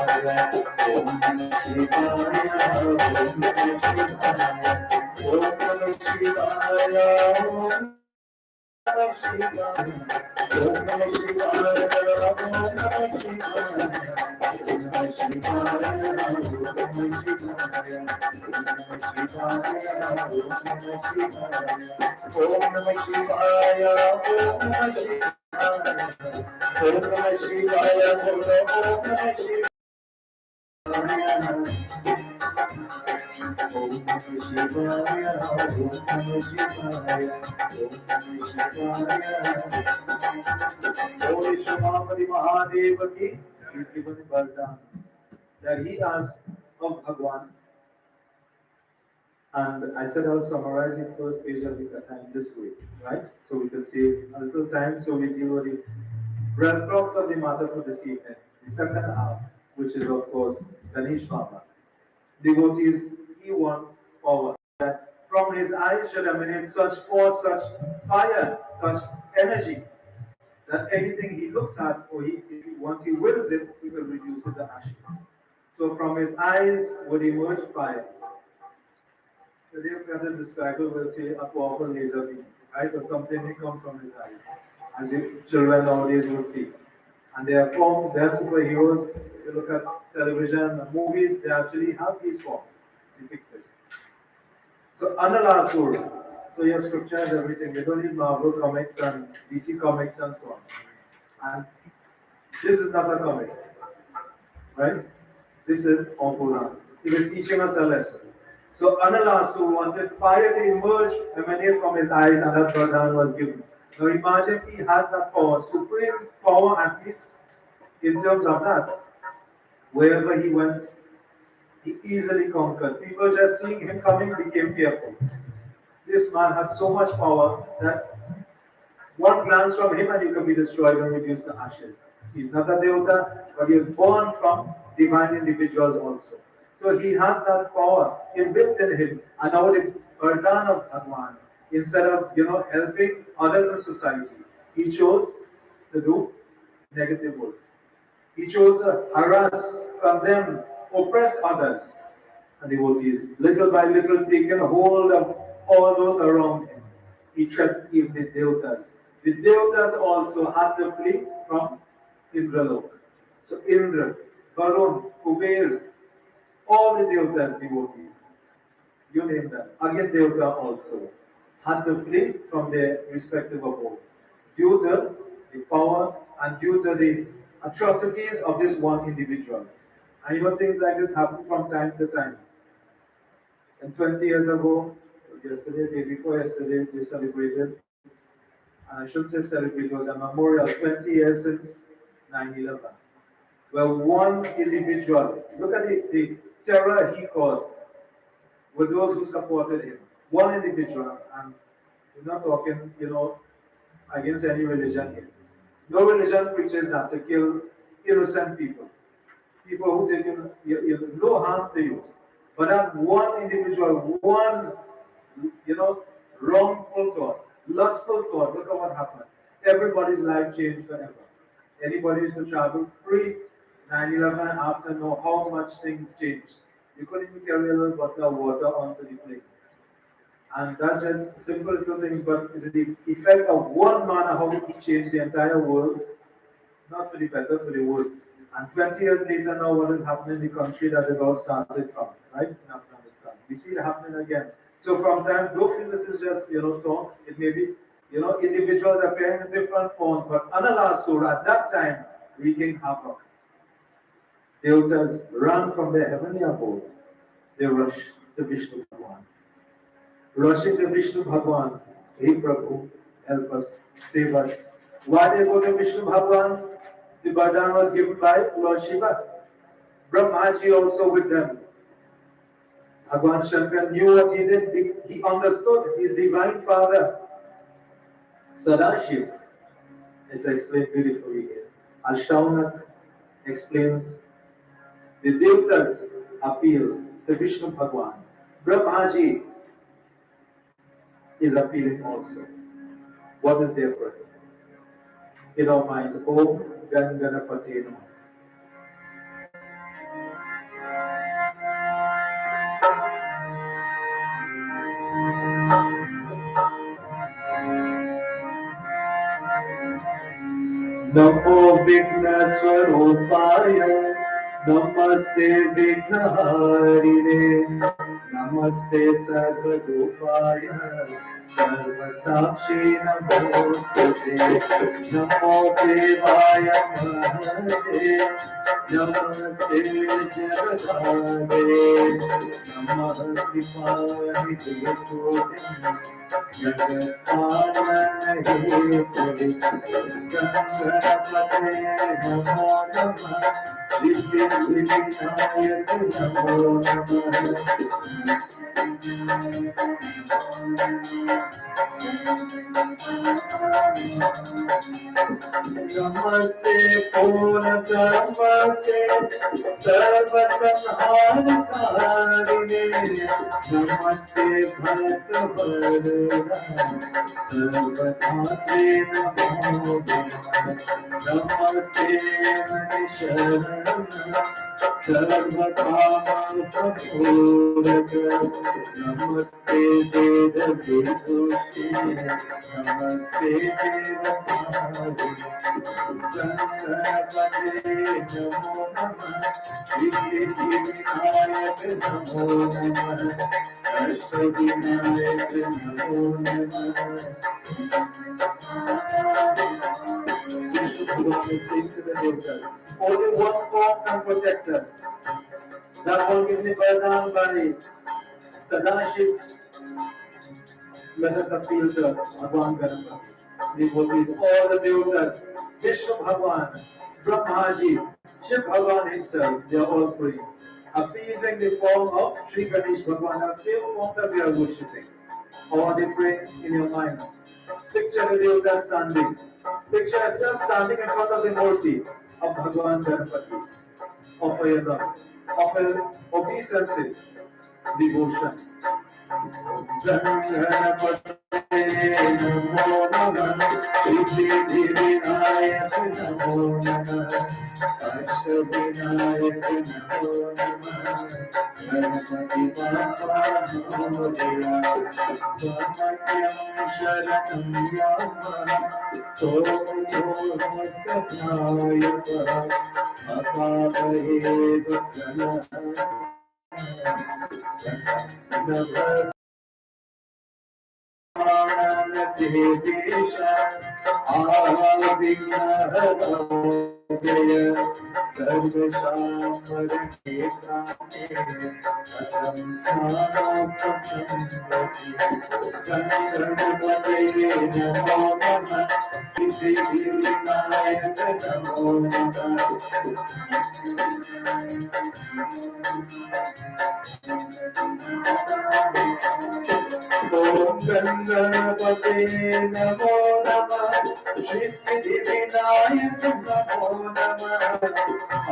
Om Namah Shivaya, Om Namah Shivaya, Om Namah Shivaya, Om Namah Shivaya, Om Namah Shivaya, Ishwar is given a Vardhan that he asked of Bhagwan, and I said I'll summarize the first page of the Katha in this way, right? So we can save a little time, so we deal with the breadcrumbs of the matter for this evening. The second half, which is of course Ganesh Baba. Devotees, he wants power. That from his eyes should emanate such force, such fire, such energy, that anything he looks at, or once he wills it, he will reduce it to ashes. So from his eyes would emerge fire. The day of describer will say a powerful laser beam, right? Or something may come from his eyes, as you children nowadays will see. And they are forms, they are superheroes. If you look at television, movies, they actually have these forms depicted. So Analasur, so your scriptures, everything. You don't need Marvel comics and DC comics and so on. And this is not a comic, right? This is Ompuran. He was teaching us a lesson. So Analasu wanted fire to emerge, emanate from his eyes, and that Vardhan was given. Now imagine if he has that power, supreme power at least in terms of that. Wherever he went, he easily conquered. People just seeing him coming became fearful. This man had so much power that one glance from him and you can be destroyed and reduced to ashes. He's not a Devata, but he is born from divine individuals also. So he has that power inbuilt in him. And now the Vardhan of Bhagwan, instead of helping others in society, he chose to do negative work. He chose to harass, condemn, oppress others. And devotees, little by little, taking hold of all those around him. He threatened even the Devatas. The Devatas also had to flee from Indralok. So Indra, Varun, Kuber, all the Devatas, devotees, you name them, again Devata also, had to flee from their respective abode due to the power and due to the atrocities of this one individual. And things like this happen from time to time. And 20 years ago, yesterday, day before yesterday, they celebrated, and I should say celebrate, it was a memorial, 20 years since 9/11. Well, one individual, look at the terror he caused with those who supported him. One individual, and we're not talking, against any religion here. No religion preaches that to kill innocent people, people who did no harm to you. But that one individual, one, you know, wrongful thought, lustful thought, look at what happened. Everybody's life changed forever. Anybody used to travel free, 9/11 after know how much things changed. You couldn't even carry a little bottle of water onto the plane. And that's just simple little things, but it is the effect of one man and how he changed the entire world, not for the better, for the worse. And 20 years later now, what is happening in the country that it all started from, right? In Afghanistan. We see it happening again. So from time, don't feel this is just, talk. It may be, individuals appearing in different forms, but Analar Surah at that time, wreaking havoc. The Utsau ran from their heavenly abode. They rushed to Vishnu Bhagwan. Rushing to Vishnu Bhagwan, Hey Prabhu, help us, save us. Why they go to Vishnu Bhagwan? The Vardhan was given by Lord Shiva. Brahmaji also with them. Bhagwan Shankar knew what he did. He understood his divine father. Sadashiv is explained beautifully here. Al-Shaunak explains the Devtas appeal to Vishnu Bhagwan. Brahmaji is appealing also. What is their prayer? In our minds, Om Ganganapati Namo. Namo Vigna Swarupaya, Namaste Vignaharine, Namaste Sarvadupaya, Sarvasakshi Namostute, Namo Devaya Mahade, Namaste Jagadhare, Namaha Kripaya Nidhi Jagatana He Puri, Ganganapate Namo Namah, Vishnu Namo Namah. Namaste Purna Namaste Sarva Samhara Karine, Namaste Bhakta Varuna Sarva Dhatre Namo Namaste Manisharana Sarva Kama Prabhuraka, Namaste Deva Vibhuti, Namaste Deva Bhari, Ganganapate Namo Namah, Vishnu Namo Namah, Ashwavinayak Namo Namah. Vishnu Bhagavan is saying to the Devtas, only one form can protect us. That one given Vardhan by Sadashiv. Let us appeal to Bhagwan Ganapati. Devotees, all the Devtas, Vishnu Bhagwan, Brahmaji, Shiv Bhagwan himself, they are all praying. Appeasing the form of Sri Ganesh Bhagwan, that same form that we are worshipping. Or they pray in your mind. Picture the Devtas standing. Picture yourself standing in front of the Murti of Bhagwan Ganapati. Offer your love, offer obeisances, devotion. Ganganapate Namo Namah, Siddhivinayak Namo Namah, Ashwavinayak Namo Namah, Ganapati Bappa Namo Deya, Samatyam Sharanam Yama, Toto Sathayaka, Apavahe Bhakkana. Desha, Avignahaya, Om Ganganapate Namo Namah Shri Siddhi Vinayak Namo Namah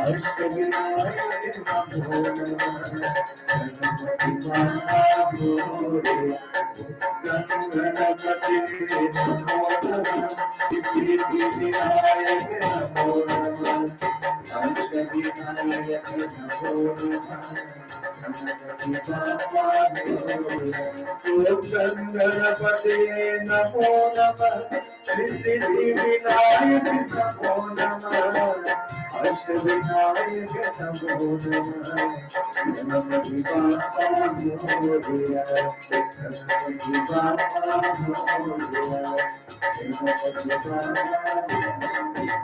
Ashtavinayak Namo Namah Ganapati Mahamohi Ganganapate Namo Namah Shri Siddhi Vinayak Namo Namah Ashtavinayak Namo Namah Ganganapate Namo Namah Shri Siddhi Vinayak Namo Namah Ashtavinayak Namo Namah Ganapati Bapa Moria Ganapati Bapa Moria Ganapati Bapa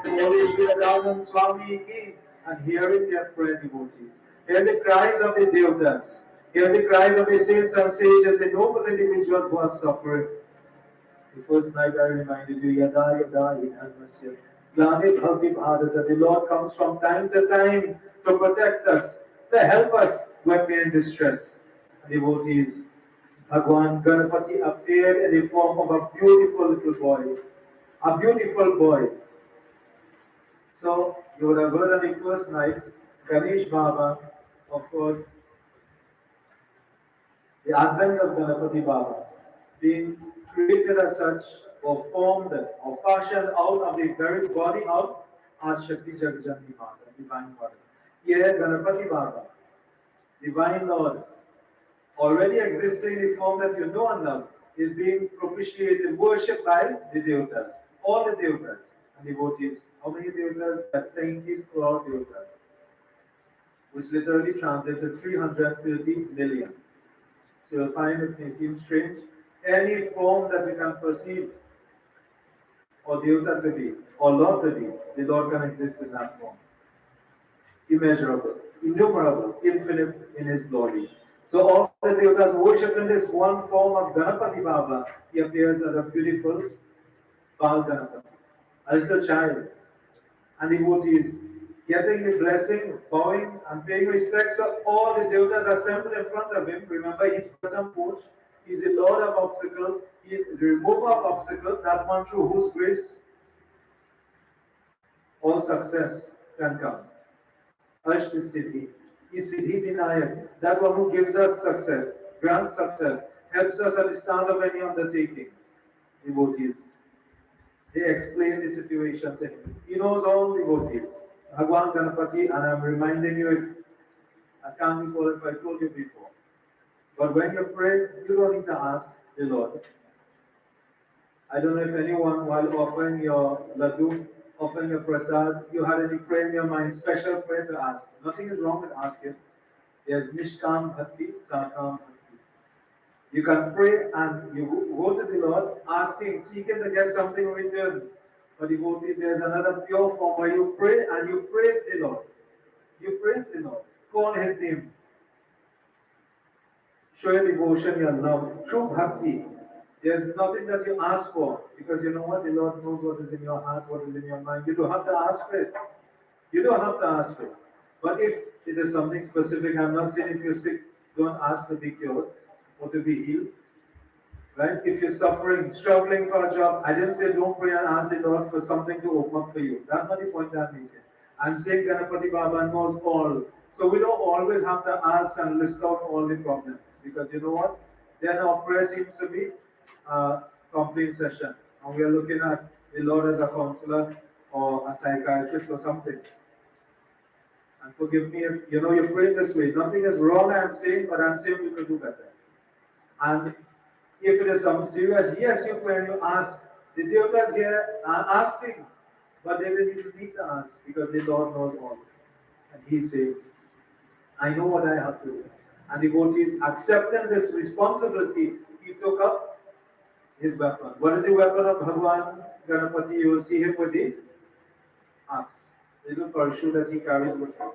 Moria Swami ki and hearing their prayer devotees. Hear the cries of the devatas. Hear the cries of the saints and sages, the noble individuals who are suffering. The first night I reminded you, Yada Yada Inhalmasya. Glani Bhakti Bharata. The Lord comes from time to time to protect us, to help us when we are in distress. Devotees, Bhagwan Ganapati appeared in the form of a beautiful little boy. A beautiful boy. So you would have heard on the first night, Ganesh Baba, of course, the advent of Ganapati Baba, being created as such, or formed or fashioned out of the very body of Shakti Jagajani Mata, Divine Mother. Here, Ganapati Baba, Divine Lord, already existing in the form that you know and love, is being propitiated, worshipped by the Devatas, all the Devatas and devotees. How many Devatas? 20 crore Devatas, which literally translates to 330 million. So you'll find it may seem strange. Any form that we can perceive, or Devata to be, or Lord to be, the Lord can exist in that form. Immeasurable, innumerable, infinite in His glory. So all the Devatas worship in this one form of Ganapati Baba. He appears as a beautiful Bal Ganapati, a little child. And the devotees getting the blessing, bowing and paying respects. So all the devatas assembled in front of him. Remember, he's Pratham Purush. He's the Lord of obstacles. He's the remover of obstacles. That one through whose grace all success can come. Ashti Siddhi. He's Siddhi Vinayak. That one who gives us success, grants success, helps us at the start of any undertaking. Devotees. They explain the situation to him. He knows all devotees. Bhagwan Ganapati, and I'm reminding you, I can't recall if I told you before. But when you pray, you don't need to ask the Lord. I don't know if anyone, while offering your laddu, offering your prasad, you had any prayer in your mind, special prayer to ask. Nothing is wrong with asking. There's Nishkam Bhakti, Sakam Bhakti. You can pray and you go to the Lord asking, seeking to get something in return. For devotees, there's another pure form where you pray and you praise the Lord. You praise the Lord. Call His name. Show your devotion, your love. True bhakti. There's nothing that you ask for because you know what? The Lord knows what is in your heart, what is in your mind. You don't have to ask for it. You don't have to ask for it. But if it is something specific, I'm not saying if you're sick, don't ask to be cured or to be healed. Right? If you're suffering, struggling for a job, I didn't say don't pray and ask the Lord for something to open up for you. That's not the point I'm making. I'm saying Ganapati Baba knows all. So we don't always have to ask and list out all the problems. Because you know what? Then our prayer seems to be a complaint session. And we are looking at the Lord as a counselor or a psychiatrist or something. And forgive me if you pray this way. Nothing is wrong, I'm saying, but I'm saying we could do better. And if it is something serious, yes, you pray and you ask. The devatas here are asking, but they will need to ask because the Lord knows all. And He says, I know what I have to do. And the devotees accepting this responsibility, He took up his weapon. What is the weapon of Bhagwan Ganapati? You will see him with the axe, little parachute that he carries with him,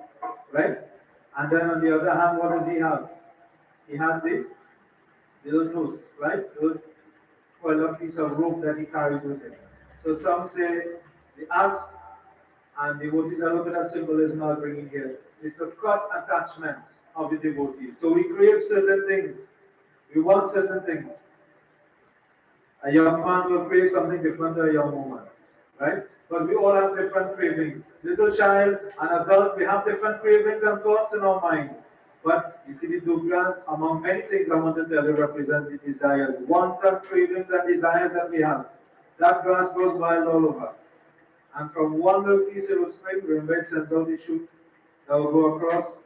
right? And then on the other hand, what does he have? He has the little noose, right? Little coil up piece of rope that he carries with him. So some say the axe and devotees are looking at symbolism I'll bring in here. It's the cut attachments of the devotees. So we crave certain things. We want certain things. A young man will crave something different to a young woman, right? But we all have different cravings. Little child and adult, we have different cravings and thoughts in our mind. But you see, the two grass, among many things I want to tell you, represent the desires, wanton cravings and desires that we have. That grass grows wild all over. And from one little piece it will spring, remember it sends out the shoot that will go across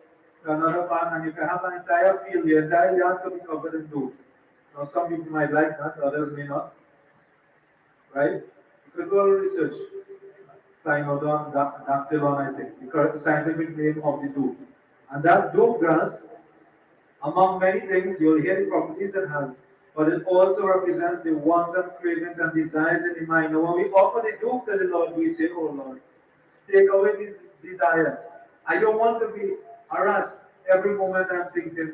to another part, and you can have an entire field, the entire yard to be covered in dew. Now some people might like that, others may not, right? You could go and research Cynodon dactylon, I think, the correct scientific name of the dew. And that dew grass, among many things, you'll hear the properties it has, but it also represents the wanton cravings and desires in the mind. Now, when we offer the dew to the Lord, we say, Oh Lord, take away these desires. I don't want to be harassed every moment I'm thinking,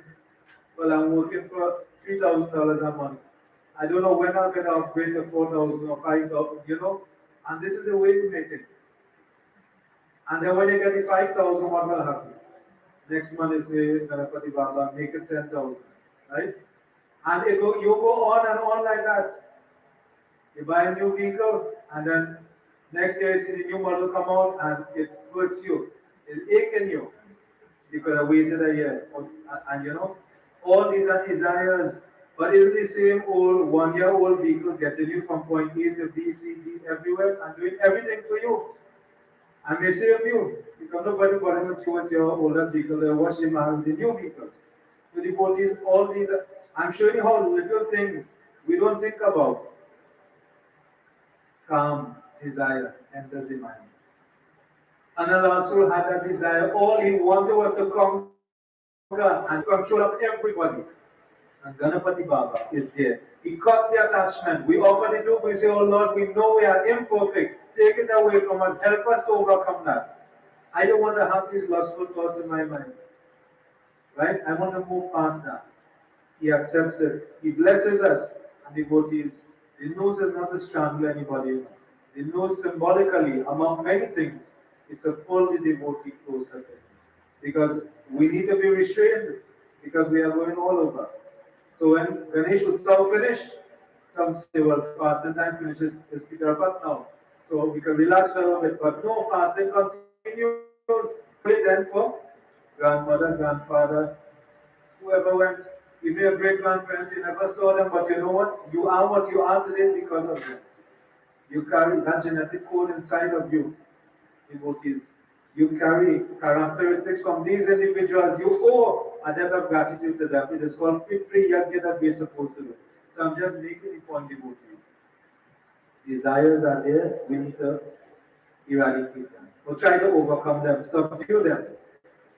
well, I'm working for $3,000 a month. I don't know when I'll get upgrade to 4,000 or 5,000, and this is the way we make it. And then when you get the 5,000, what will happen? Next month is the Ganapati Baba, make it 10,000, right? And you go on and on like that. You buy a new vehicle, and then next year you see the new model come out, and it hurts you. It's aching you. You could have waited a year. And all these are desires. But isn't the same old 1-year-old vehicle getting you from point A to B, C, D, everywhere, and doing everything for you? And they save you. Because nobody bothering with you with your older vehicle, they're washing out the new vehicle. So devotees, all these are, I'm showing you how little things we don't think about. Calm desire enters the mind. Analasul had that desire. All he wanted was to conquer and control of everybody. And Ganapati Baba is there. He cuts the attachment. We offer the truth. We say, Oh Lord, we know we are imperfect. Take it away from us. Help us to overcome that. I don't want to have these lustful thoughts in my mind. Right? I want to move past that. He accepts it. He blesses us. And devotees, the nose is not to strangle anybody. The nose symbolically, among many things, is to pull the devotee closer to him. Because we need to be restrained. Because we are going all over. So when Ganesh Utsau finished, some say, well, fasting time finishes is Peter Pat now. So we can relax a little bit. But no, fasting continues. Wait then for grandmother, grandfather, whoever went. You may have great grandparents, you never saw them, but you know what? You are what you are today because of them. You carry that genetic code inside of you, devotees. You carry characteristics from these individuals. You owe a debt of gratitude to them. It is called Pitri Yajna that we are supposed to do. So I'm just making the point, devotees. Desires are there, we need to eradicate them. Or try to overcome them, subdue them.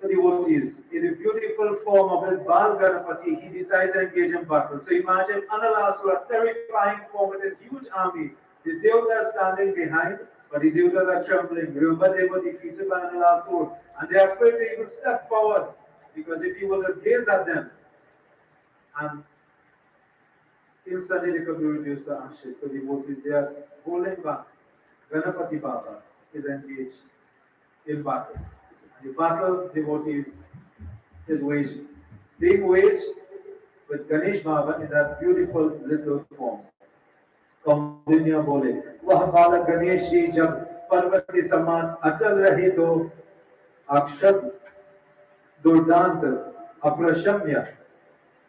So devotees, in the beautiful form of his Bal Ganapati, he decides to engage in battle. So imagine Analasura, terrifying form with his huge army. The Devatas standing behind, but the Devatas are trembling. Remember, they were defeated by Analasura, and they are afraid to even step forward, because if you were to gaze at them, and instantly they could be reduced to ashes. So devotees, they are holding back. Ganapati Baba is engaged in battle. The battle, devotees, is waged. Being waged with Ganesh Baba in that beautiful little form. Kaundinya बोले वह बालक गणेश जी जब पर्वत के समान अचल रहे तो अक्षत दुर्दांत अप्रशम्य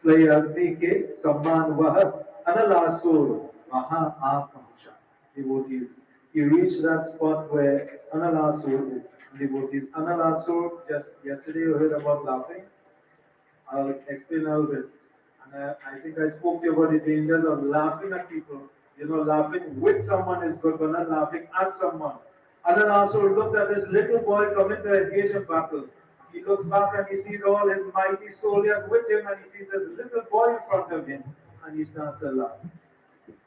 प्लय अग्नि के समान वह अनलासुर वहां आ पहुंचा. Devotees, he reached that spot where Analasur is. Devotees, Analasur, just yesterday you heard about laughing. I'll explain a little bit. And I think I spoke to you about the dangers of laughing at people. Laughing with someone is good, but not laughing at someone. Analasur looked at this little boy coming to engage in battle. He looks back and he sees all his mighty soldiers with him, and he sees this little boy in front of him, and he starts to laugh.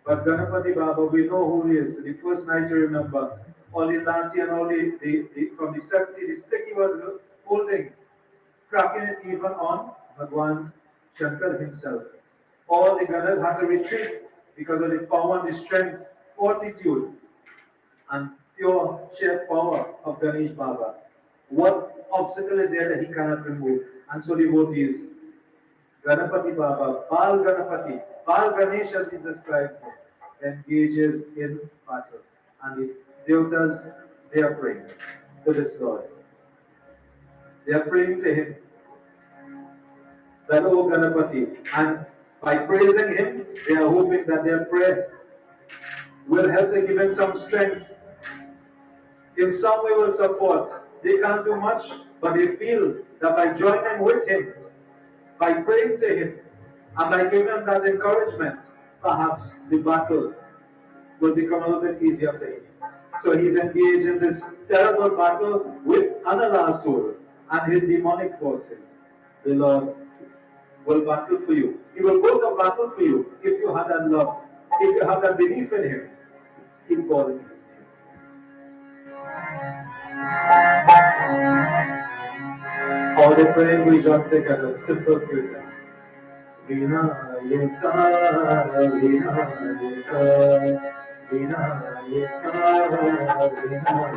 But Ganapati Baba, we know who he is. The first night you remember, all the lanti and all from the 70, the stick he was holding, cracking it even on Bhagwan Shankar himself. All the Ganas had to retreat because of the power and the strength, fortitude, and pure sheer power of Ganesh Baba. What obstacle is there that he cannot remove? And so devotees, Ganapati Baba, Bal Ganapati, Bal Ganesh as is described here, engages in battle. And the devatas, they are praying to this Lord. They are praying to him, that O Ganapati. And by praising him, they are hoping that their prayer will help to give him some strength. In some way will support. They can't do much, but they feel that by joining with him, by praying to him, and by giving him that encouragement, perhaps the battle will become a little bit easier for him. So he's engaged in this terrible battle with Analasur and his demonic forces. The Lord will battle for you. He will go to battle for you if you have that love, if you have that belief in him. Keep calling his name. All the praying we join together, simple prayer. Vinayaka, Vinayaka, Vinayaka, Vinayaka, Vinayaka,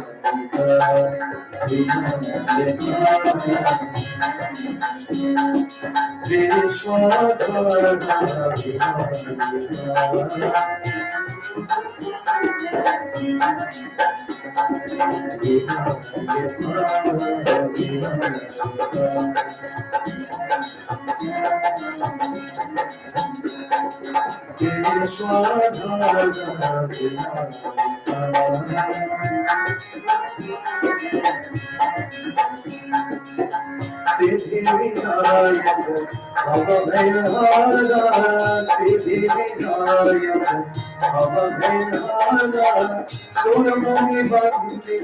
Suramuni Bandhi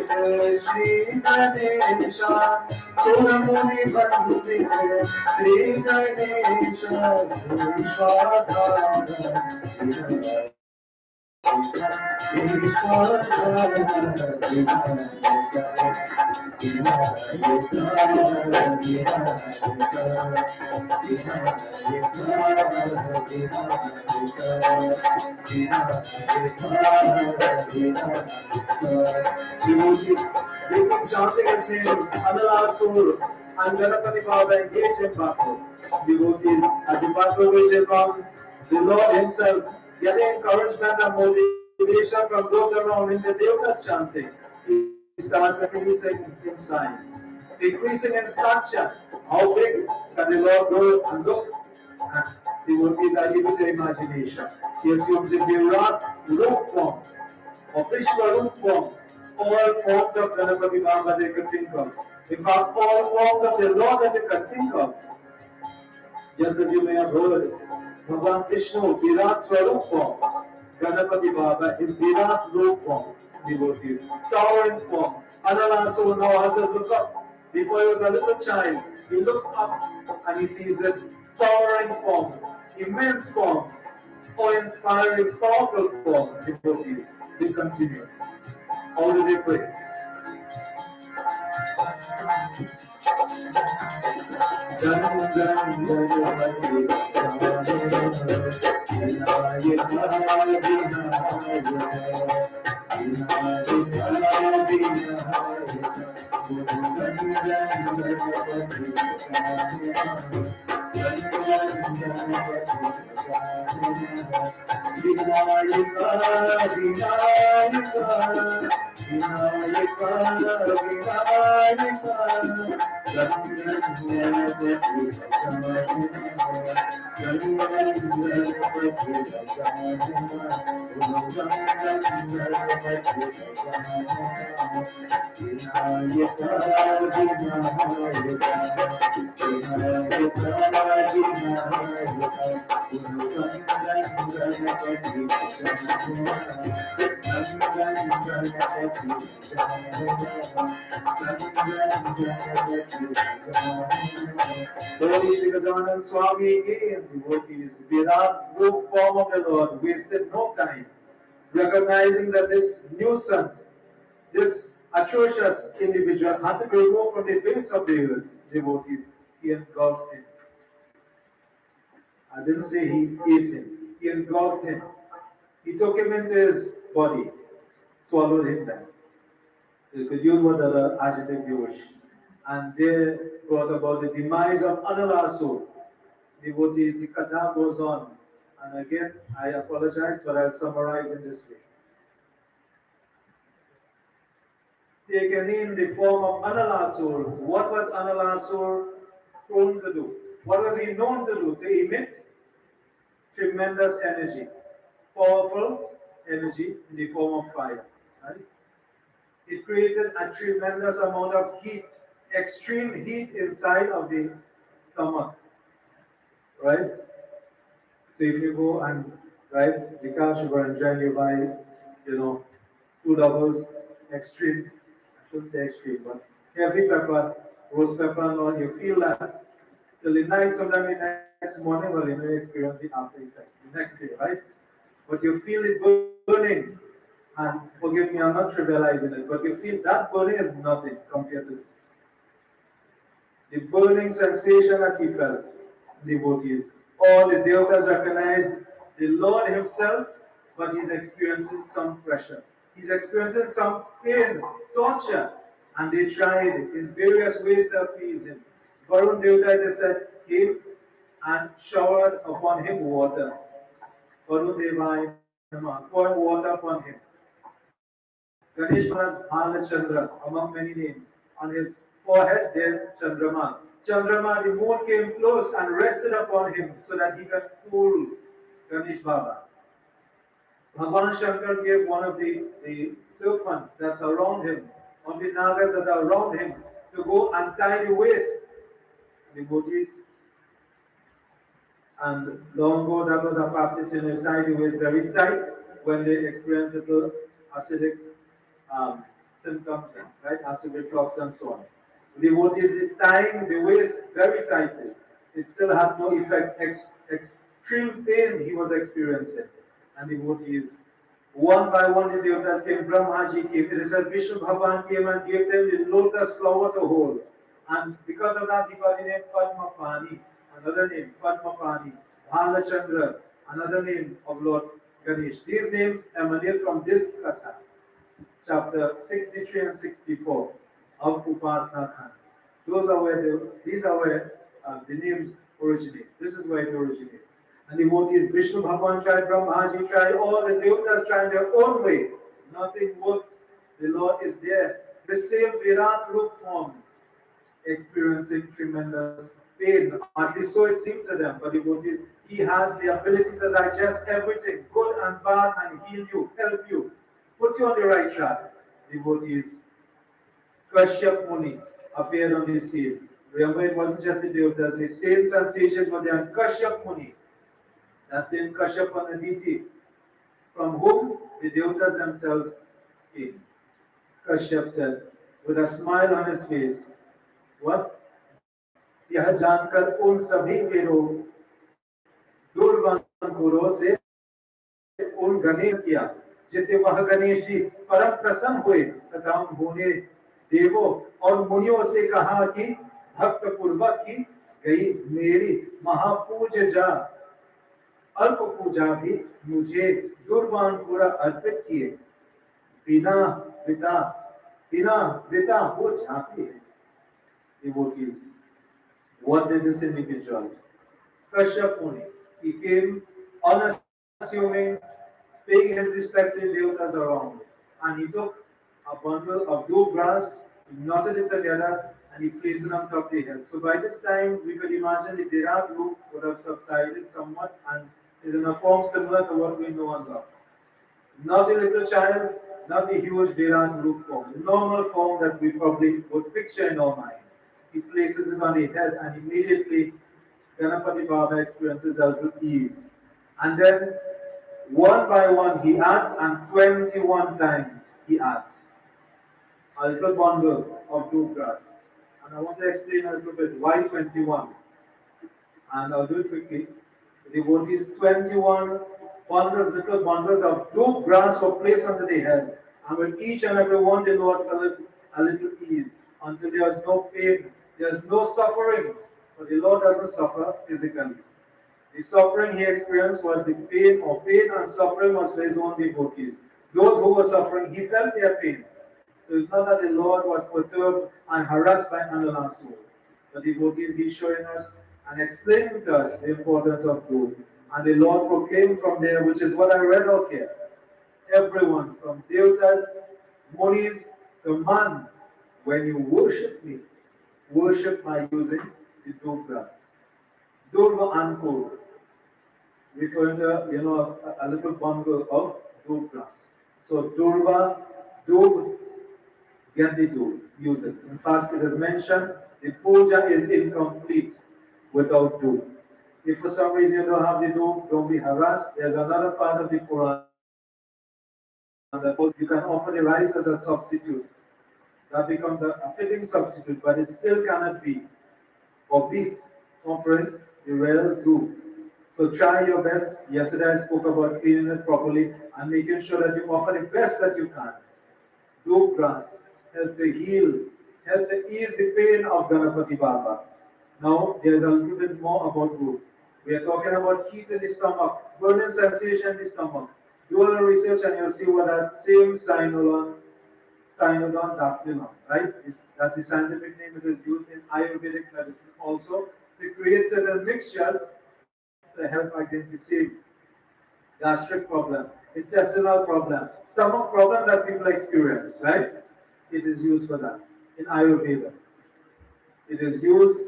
Shri Ganesha, Suramuni Bandhi Shri Ganesha, They keep chanting and saying, Analasur and Ganapati Baba engaged in battle. Devotees at the battle which is on the Lord himself, getting encouragement and motivation from those around in the Devatas chanting. He starts increasing in size, increasing in stature. How big can the Lord go and look? And devotees are able to imagination. He assumes the Virat root form, of Ishwar root form, all forms of Ganapati Baba they could think of. In fact, all forms of the Lord that they could think of. Just as you may have heard, Bhagavan Vishnu, Virat Swarup form, Ganapati Baba is Virat Roop form, devotees, towering form. Analasur now has a look up. Before he was a little child, he looks up and he sees this towering form, immense form, awe-inspiring, powerful form, devotees. They continue. How do they pray? Slowly Gajanan Swami again, devotees, without no form of the Lord, wasted no time, recognizing that this nuisance, this atrocious individual had to be removed from the face of the earth, devotees. He engulfed him. I didn't say he ate him. He engulfed him. He took him into his body, swallowed him down. You could use whatever adjective you wish. And they brought about the demise of Analasu. Devotees, the katha goes on. And again, I apologize, but I'll summarize in this way. Taken in the form of Analasur, what was Analasur prone to do? What was he known to do? To emit tremendous energy, powerful energy in the form of fire. Right? It created a tremendous amount of heat, extreme heat inside of the stomach. Right? So if you go and the car sugar and join you buy, two doubles, extreme, I shouldn't say extreme, but heavy pepper, roast pepper and all, you feel that till the night, sometime the next morning, well, you may experience the after effect, the next day, right? But you feel it burning, and forgive me, I'm not trivializing it, but you feel that burning is nothing compared to this. The burning sensation that he felt, devotees, all the devatas recognized the Lord himself, but he's experiencing some pressure. He's experiencing some pain, torture, and they tried in various ways to appease him. Varun Devata, they said, came and showered upon him water. Varun Devaya, poured water upon him. Ganesh Maharaj Chandra, among many names. On his forehead there's Chandrama. Chandrama, the moon came close and rested upon him so that he can cool Ganesh Baba. Bhagavan Shankar gave one of the serpents that's around him, on the nagas that are around him, to go and tie the waist. The devotees. And long ago that was a practice in the tie the waist very tight when they experienced little acidic symptoms, right? Acid reflux and so on. The devotees tying the waist very tightly. It still had no effect. Extreme pain he was experiencing. And the devotees, one by one, the devotees came. Brahmaji came. It is said Vishnu Bhagavan came and gave them the lotus flower to hold. And because of that, he got the name Padmapani, another name Padmapani, Bhalachandra, another name of Lord Ganesh. These names emanate from this katha, chapter 63 and 64 of Upasana Khan. These are where the names originate. This is where it originates. And the devotees, Vishnu Bhagavan tried, Brahmaji tried, all the devatas tried their own way. Nothing worked. The Lord is there. The same Virat Rup form, experiencing tremendous pain. At least so it seemed to them. But the devotees, he has the ability to digest everything, good and bad, and heal you, help you, put you on the right track. Devotees, Kashyap Muni appeared on the scene. Remember, it wasn't just the devatas, the saints and sages were there. Kashyap Muni, that same Kashyap and Aditi, from whom the devatas themselves came. Kashyap said, with a smile on his face, what? यह जानकर उन सभी वीरों दुर्वांकुरों से उन गणेश किया जिसे वह गणेश जी परम प्रसन्न हुए तथा उन्होंने देवों और मुनियों से कहा कि भक्त पूर्वक की गई मेरी महापूजा अल्प पूजा भी मुझे दुर्वांकुर अर्पित किए बिना वृता हो जाती है. Devotees, what did this individual? Kashyap Muni. He came unassuming, paying his respects to the devatas around, and he took a bundle of blue grass, he knotted it together, and he placed it on top of the head. So by this time, we could imagine the Virat Rup would have subsided somewhat and is in a form similar to what we know and love. Not the little child, not the huge Virat Rup form, the normal form that we probably would picture in our mind. He places it on the head, and immediately Ganapati Baba experiences a little ease. And then, one by one, he adds, and 21 times he adds a little bundle of blue grass. And I want to explain a little bit why 21. And I'll do it quickly. The devotees 21 bundles, little bundles of dope grass were placed under the head. And with each and every one, the Lord felt a little ease until there was no pain, there's no suffering. But the Lord doesn't suffer physically. The suffering he experienced was the pain, or pain and suffering was for his own devotees. Those who were suffering, he felt their pain. So it's not that the Lord was perturbed and harassed by another soul. The devotees he's showing us and explaining to us the importance of good. And the Lord proclaimed from there, which is what I read out here. Everyone, from devatas, munis to man, when you worship by using the dove grass. Durva Ankur, referring to, a little bundle of dove grass. So Durva, dove, get the dove, use it. In fact, it is mentioned, the puja is incomplete without dove. If for some reason you don't have the dove, don't be harassed. There's another part of the Quran that you can offer the rice as a substitute. That becomes a fitting substitute, but it still cannot be or be offering the real dove. So try your best. Yesterday I spoke about cleaning it properly and making sure that you offer the best that you can. Dove grass help to heal, help to ease the pain of Ganapati Baba. Now there's a little bit more about dove. We are talking about heat in the stomach, burning sensation in the stomach. Do a little research and you'll see what that same Cynodon dactylon, right? That's the scientific name. It is used in Ayurvedic medicine also to create certain mixtures to help against the same gastric problem, intestinal problem, stomach problem that people experience, right? It is used for that in Ayurveda. It is used,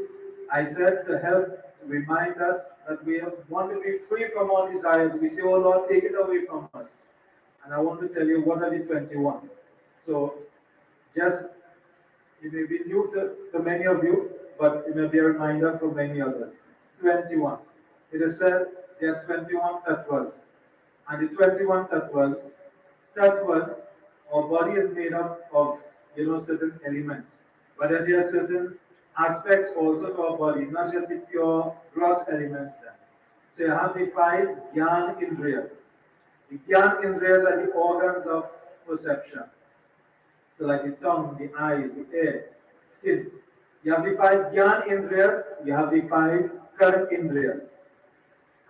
I said, to help remind us that we want to be free from all desires. We say, oh Lord, take it away from us. And I want to tell you what are the 21. So, just, it may be new to many of you, but it may be a reminder for many others. 21. It is said there are 21 tattvas. And the 21 tattvas, our body is made up of, certain elements. But then there are certain aspects also to our body, not just the pure gross elements then. So you have the 5 Gyan Indriyas. The Gyan Indriyas are the organs of perception. So like the tongue, the eyes, the ear, skin. You have the 5 Gyan Indriyas, you have the 5 Karm Indriyas.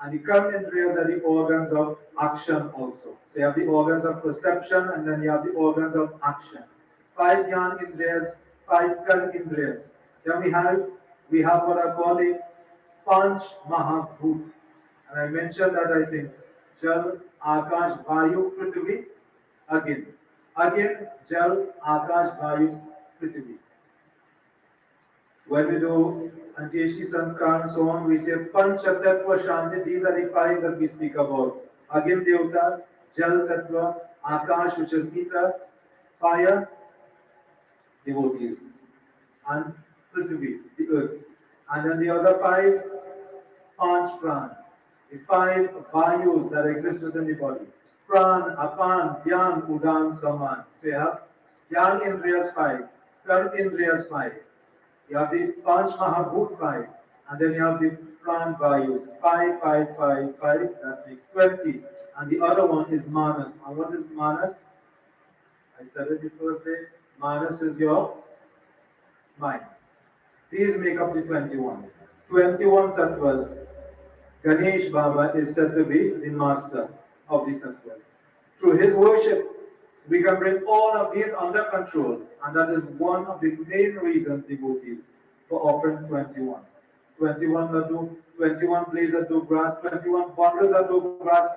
And the Karm Indriyas are the organs of action also. So you have the organs of perception and then you have the organs of action. 5 Gyan Indriyas, 5 Karm Indriyas. Then we have what I call the Panch Mahabhut. And I mentioned that I think Jal, Akash, Vayu, Prithvi, again. Again, Jal, Akash, Vayu, Prithvi. When we do Antyeshi Sanskar and so on, we say Pancha Tattva Shanti. These are the 5 that we speak about. Again, Devta, Jal Tattva, Akash, which is ether, fire, devotees, and Prithvi, the earth. And then the other 5, Panch Pran, the 5 Vayus that exist within the body. Pran, Apan, Dhyan, Udan, Saman. So you have Dhyan Indriyas 5, Karm Indriyas 5. You have the Panch Mahabhut 5, and then you have the Pran Vayus 5, 5, 5, 5, that makes 20. And the other one is Manas. And what is Manas? I said it the first day. Manas is your mind. These make up the 21. 21 tattvas. Ganesh Baba is said to be the master of the tattvas. Through his worship, we can bring all of these under control, and that is one of the main reasons, devotees, for offering 21. 21 laddu, 21 blades of dough grass, 21 bundles of dough grass,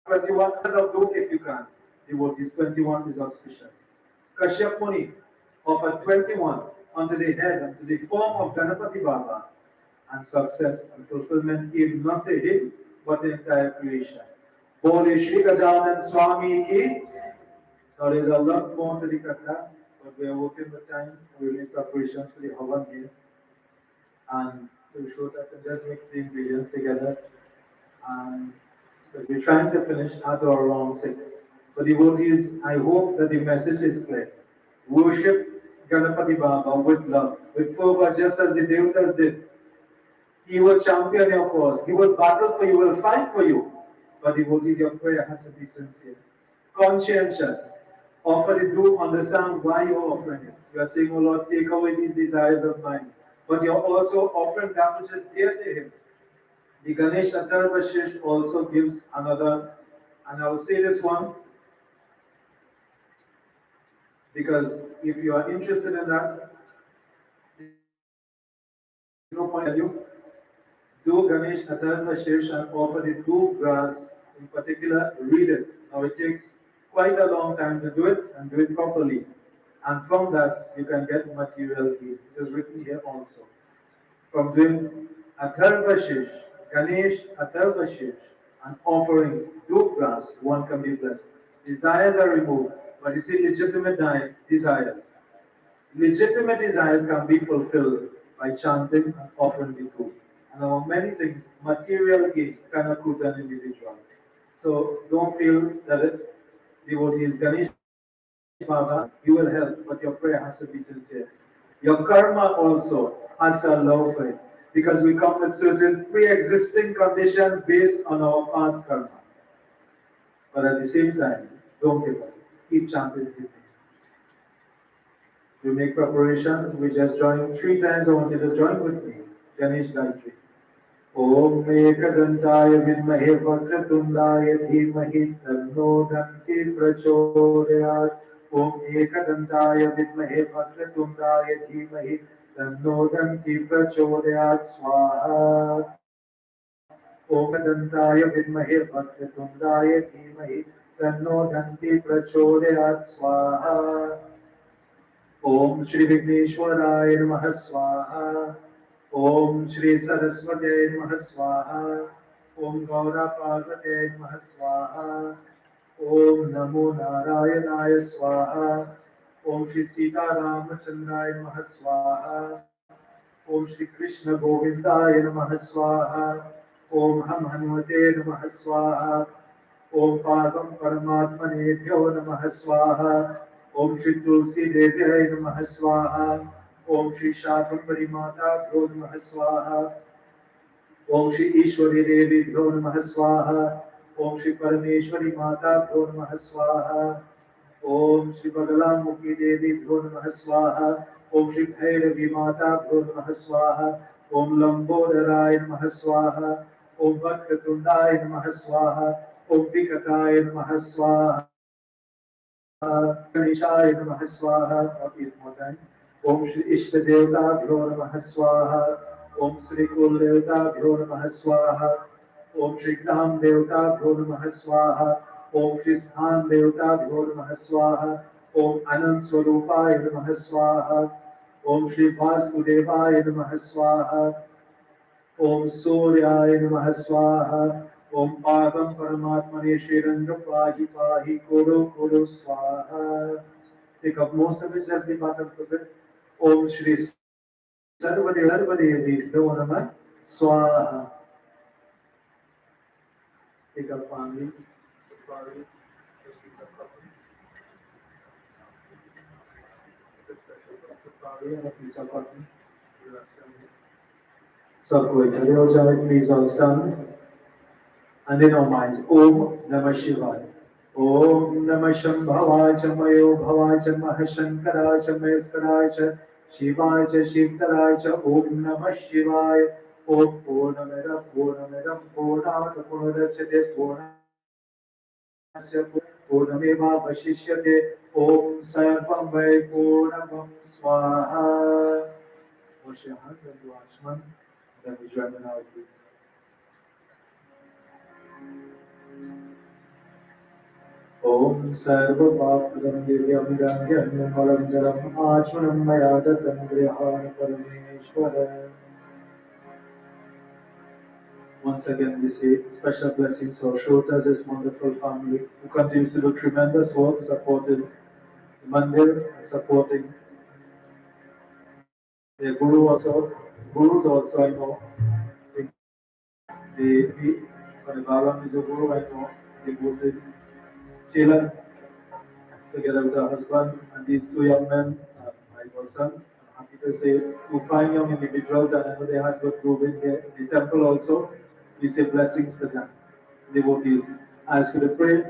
21 of dough if you can. Devotees, 21 is auspicious. Kashyap Muni offered 21 under the head, under the form of Ganapati Baba, and success and fulfillment came not to him, but the entire creation. Bole Shri Gajanan Swami ki. Now there is a lot more to the Katha, but we are working the time, we make preparations for the Havan here. And to show that we just mix the ingredients together. And because we're trying to finish at or around 6. So devotees, I hope that the message is clear. Worship Ganapati Baba with love, with fervor, just as the Devatas did. He will champion your cause. He will battle for you, will fight for you. But devotees, your prayer has to be sincere, conscientious. Offer it, do understand why you're offering it. You are saying, oh Lord, take away these desires of mine. But you're also offering that which is dear to Him. The Ganesh Atharvashish also gives another, and I will say this one, because if you are interested in that, no point in you. Do Ganesh Atharva Shesh and offer the two grass in particular, read it. Now it takes quite a long time to do it and do it properly. And from that you can get material gain. It is written here also. From doing Atharva Shesh, Ganesh Atharva Shesh, and offering two grass, one can be blessed. Desires are removed, but you see legitimate desires. Legitimate desires can be fulfilled by chanting and offering the food. And among many things, material gain can accrue to an individual. So don't feel that devotees Ganesh Baba, you will help, but your prayer has to be sincere. Your karma also has to allow for it. Because we come with certain pre-existing conditions based on our past karma. But at the same time, don't give up. Keep chanting His name. We make preparations. We just join 3 times. I want you to join with me. Ganesh Gayatri. Om Ekadantaya Vidmahe Vakratundaya Dhimahi Tanno Danti Prachodayat. Om Ekadantaya Vidmahe Vakratundaya Dhimahi Tanno Danti Prachodayat Swaha. Om Ekadantaya Vidmahe Vakratundaya Dhimahi Tanno Danti Prachodayat Swaha. Om Shri Vigneshwaraya Namaha Swaha. Om Shri Saraswati Namaha Swaha. Om Gaura Parvati Namaha Swaha. Om Namo Narayanaya Swaha. Om Shri Sita Ramachandraya Namaha Swaha. Om Shri Krishna Govindaya Namaha Swaha. Om Ham Hanumate Namaha Swaha. Om Padam Paramatmanebhyo Namaha Swaha. Om Shri Tulsi Devyai Namaha Swaha. Om Shri Shakambari Mata Bhyo Namaha Swaha. Om Shri Ishwari Devi Bhyo Namaha Swaha. Om Shri Parameshwari Mata Bhyo Namaha Swaha. Om Shri Bagalamukhi Devi Bhyo Namaha Swaha. Om Shri Bhairavi Mata Bhyo Namaha Swaha. Om Lambodharaya Namaha Swaha. Om Vakratundaya Namaha Swaha. Om Vikataya Namaha Swaha. Ganeshaya Namaha Swaha. Repeat more time. Om Shri Ishta Devta Bhyo Namaha Swaha. Om Shri Kul Devta Bhyo Namaha Swaha. Om Shri Gram Devta Bhyo Namaha Swaha. Om Shri Sthan Devta Bhyo Namaha Swaha. Om Anand Swarupaya Namaha Swaha. Om Shri Vasudevaya Namaha Swaha. Om Suryaya Namaha Swaha. Om Padam Paramatmane Shiranga Pahi Pahi Kuru Kuru Swaha. Take up most of it, just the bottom of it. Om Shri Sarvadevi Namaha Swaha. Take up family. सबको इकट्ठे हो जाए, please all stand. And in our minds, Om Namah Shivaya. Om Namah Shambhavaya Mayo Bhavaya Mahashankaraya Mayaskaraja Shivaya Shivtaraya Om Namah Shivaya. Om Purnamida Purnamidam Purnamada Purnadachate Purnasya Purnameva Vashishyate Om Sarvam Vai Purnamam Swaha. Wash your hands and do Ashman. Then we join in our tea. Om Sarva Bhaktam Divyam Gangyam Malam Jalam Achmanam Mayadatam Grihan Parameshwara. Once again, we say special blessings for Shrotas, this wonderful family who continues to do tremendous work supporting the mandir and supporting their guru also. Gurus also, I know. For the Baba is a guru, I know. They both did Chela together with her husband and these two young men, my devotees. I'm happy to say, to find young individuals, and I know they had good movement here in the temple also. We say blessings to them, devotees. I ask you to pray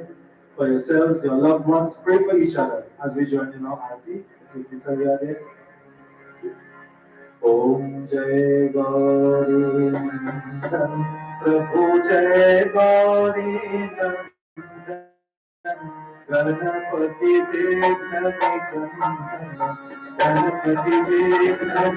for yourselves, your loved ones. Pray for each other as we join in our aarti. If you tell you are Om Jai Gauri Nandan Prabhu Jai Gauri Nandan Ganapati Vigna Vikandana Ganapati Vigna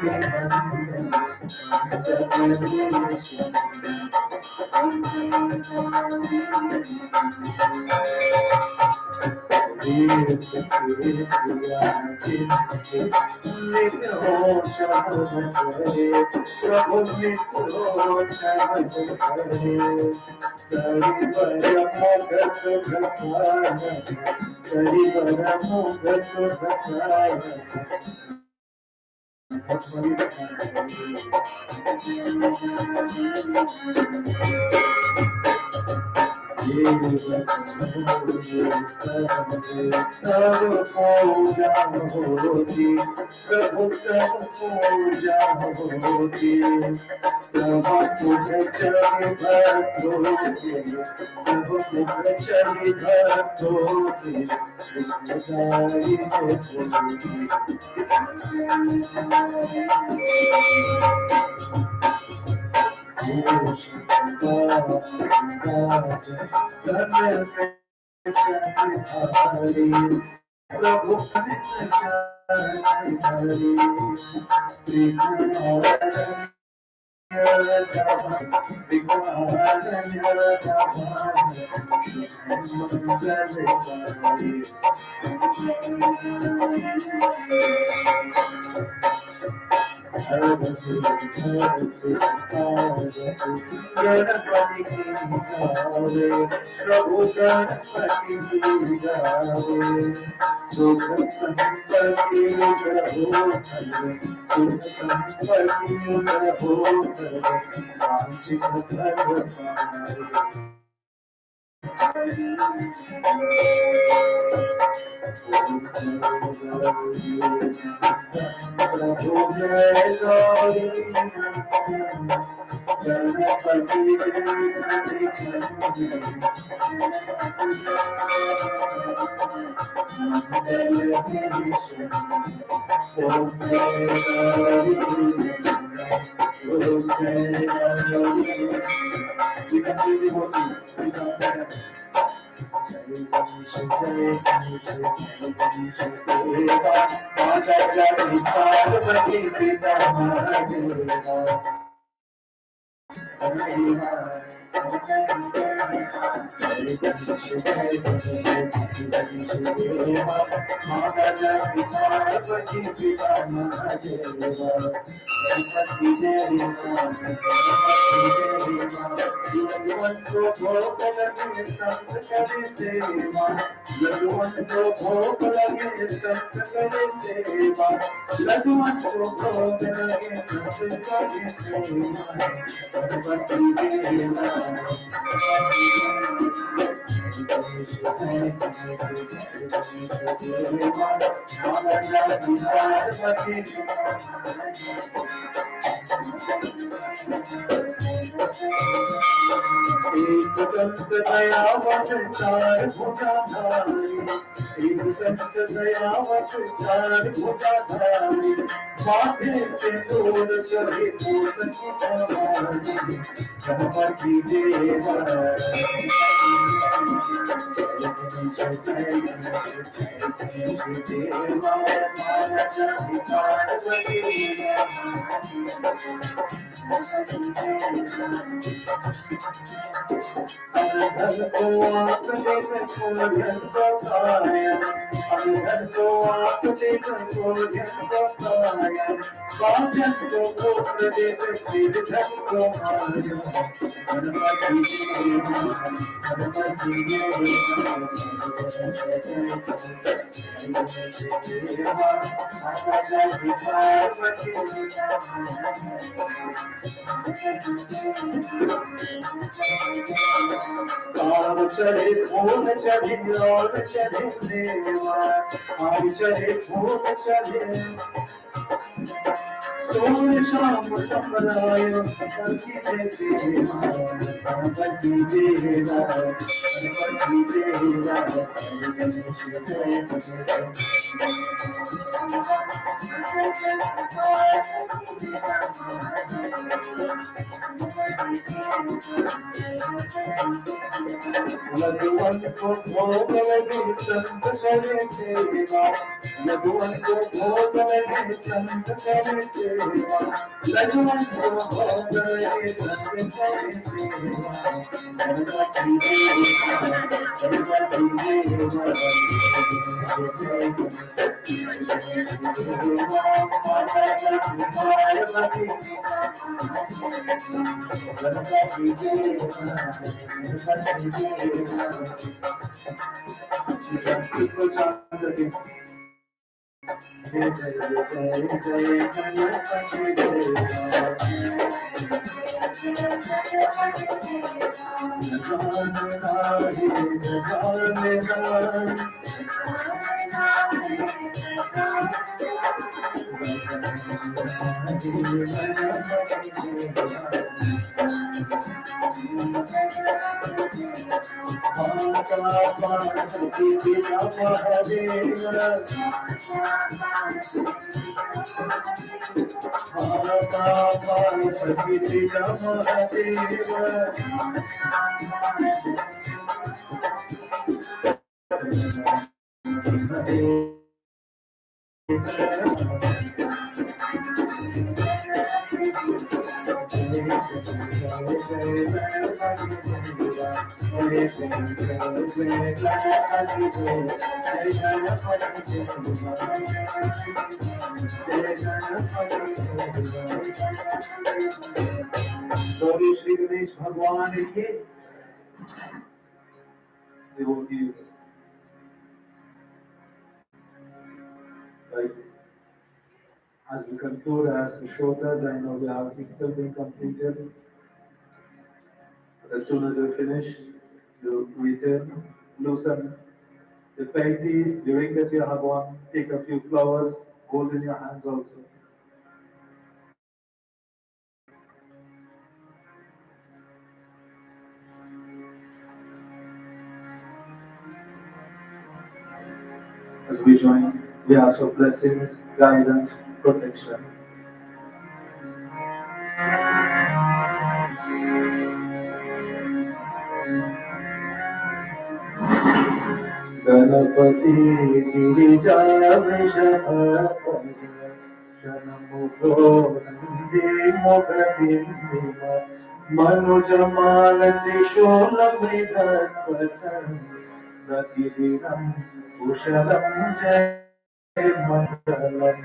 तार चढ़े फूल चढ़े और चढ़े देवा तार चढ़े फूल चढ़े सूर्य शाम टकराए गणपति देवा गणपति देवा गणपति देवा गणेश देवा लघुवन को भोग लगे संत करे सेवा लघुवन को भोग लगे संत करे सेवा लघुवन को भोग लगे संत करे सेवा गणपति देवा गणपति देवा Shri Ganesh Bhagwan ki devotees, right? As we conclude, as the shlokas, I know the arti is still being completed. But as soon as we finish, you return, loosen the painti, the ring that you have on, take a few flowers, hold in your hands also. As we join, we ask for blessings, guidance, protection. Ganapati Girijavishamuko Nandi Mokatindima Manujamalati Sholamridhatpachan Rativiram Ushalam Jai Mangalam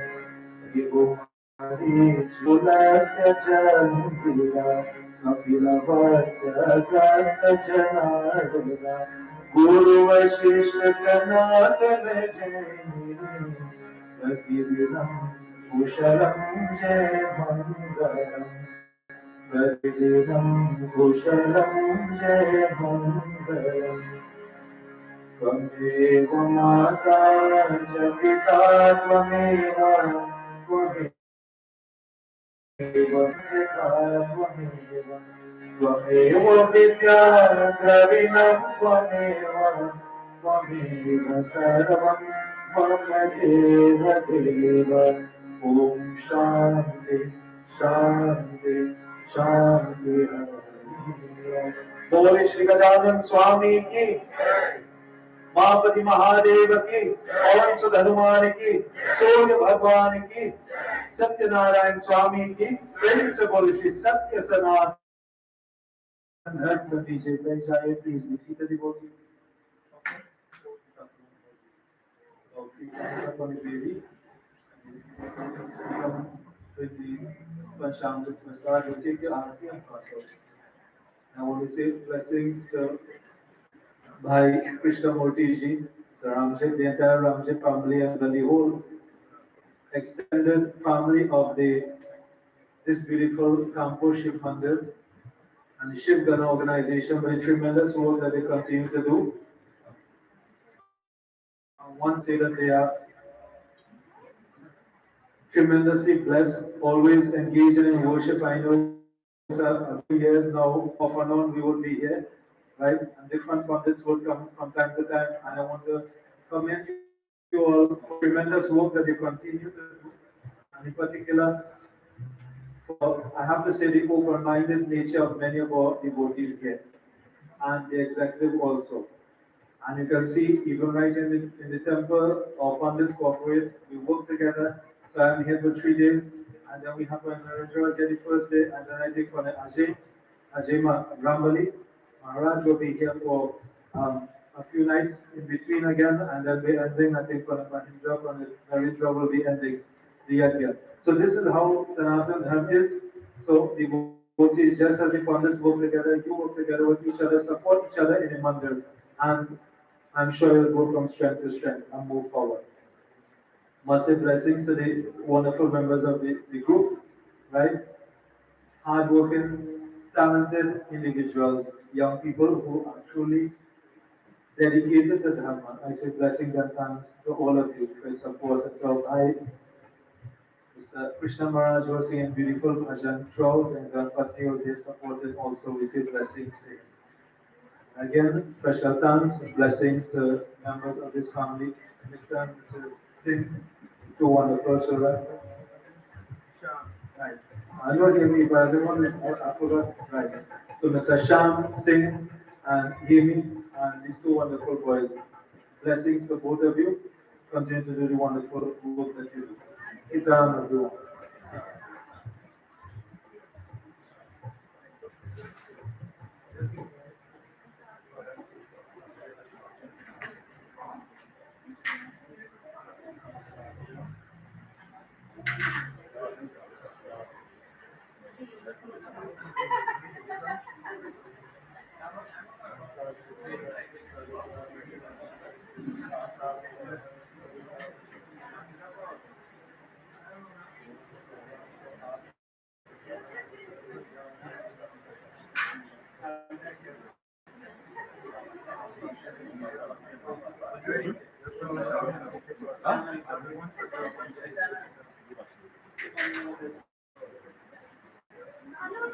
Vibhumari Chulasya Chandira Kapilavatya Gata Janadira Guru Vashishtha Sanatana Jaini Rativiram Ushalam Jai Mangalam Rativiram Ushalam Jai Mangalam Tvameva Mata Jagita Tvameva Tvameva Sita Tvameva Tvameva Vidya Dravinam Tvameva Tvameva Sarvam Tvameva Deva Om Shanti Shanti Shanti Bole Shri Gajanan Swami ki Mahapati Mahadev की और सुधर्मान की सूर्य भगवान की सत्यनारायण स्वामी की प्रेम से बोलो श्री सत्य सनातन धर्म पीछे जाए please be seated devotee I want to say blessings to Bhai Krishnamurti ji, Sir Ramjit, the entire Ramjit family, and the whole extended family of the this beautiful campus Shiv Mandir and the Shiv Gana organization for the tremendous work that they continue to do. I want to say that they are tremendously blessed, always engaged in worship. I know it's a few years now, off and on, we would be here, right? And different pundits would come from time to time, and I want to commend you all for tremendous work that you continue to do, and in particular, for, I have to say, the open-minded nature of many of our devotees here, and the executive also. And you can see, even right in the temple, our pundits cooperate, we work together. So I'm here for 3 days, and then we have an arranger get the first day, and then I think for the Ajay Rambali, Maharaj will be here for a few nights in between again, and then we're ending, I think, for the Mahindra, and the Narendra will be ending the year here. So this is how Sanatan Dharma is. So devotees, just as the pundits work together, you work together with each other, support each other in a mandir. And I'm sure you'll go from strength to strength and move forward. Massive blessings to the wonderful members of the group, right? Hardworking, talented individuals, young people who are truly dedicated to Dharma. I say blessings and thanks to all of you for your support. And so Mr. Krishna Maharaj was saying beautiful bhajan throughout, and Ganpati was there supported also. We say blessings to him. Again, special thanks and blessings to members of this family, Mr. and Mrs. Singh, two wonderful children. Right. I know Amy, but I don't want to, I forgot. Right. So Mr. Sham Singh and Amy and these two wonderful boys. Blessings to both of you. Continue to do the wonderful work that you do. Sitaram everyone.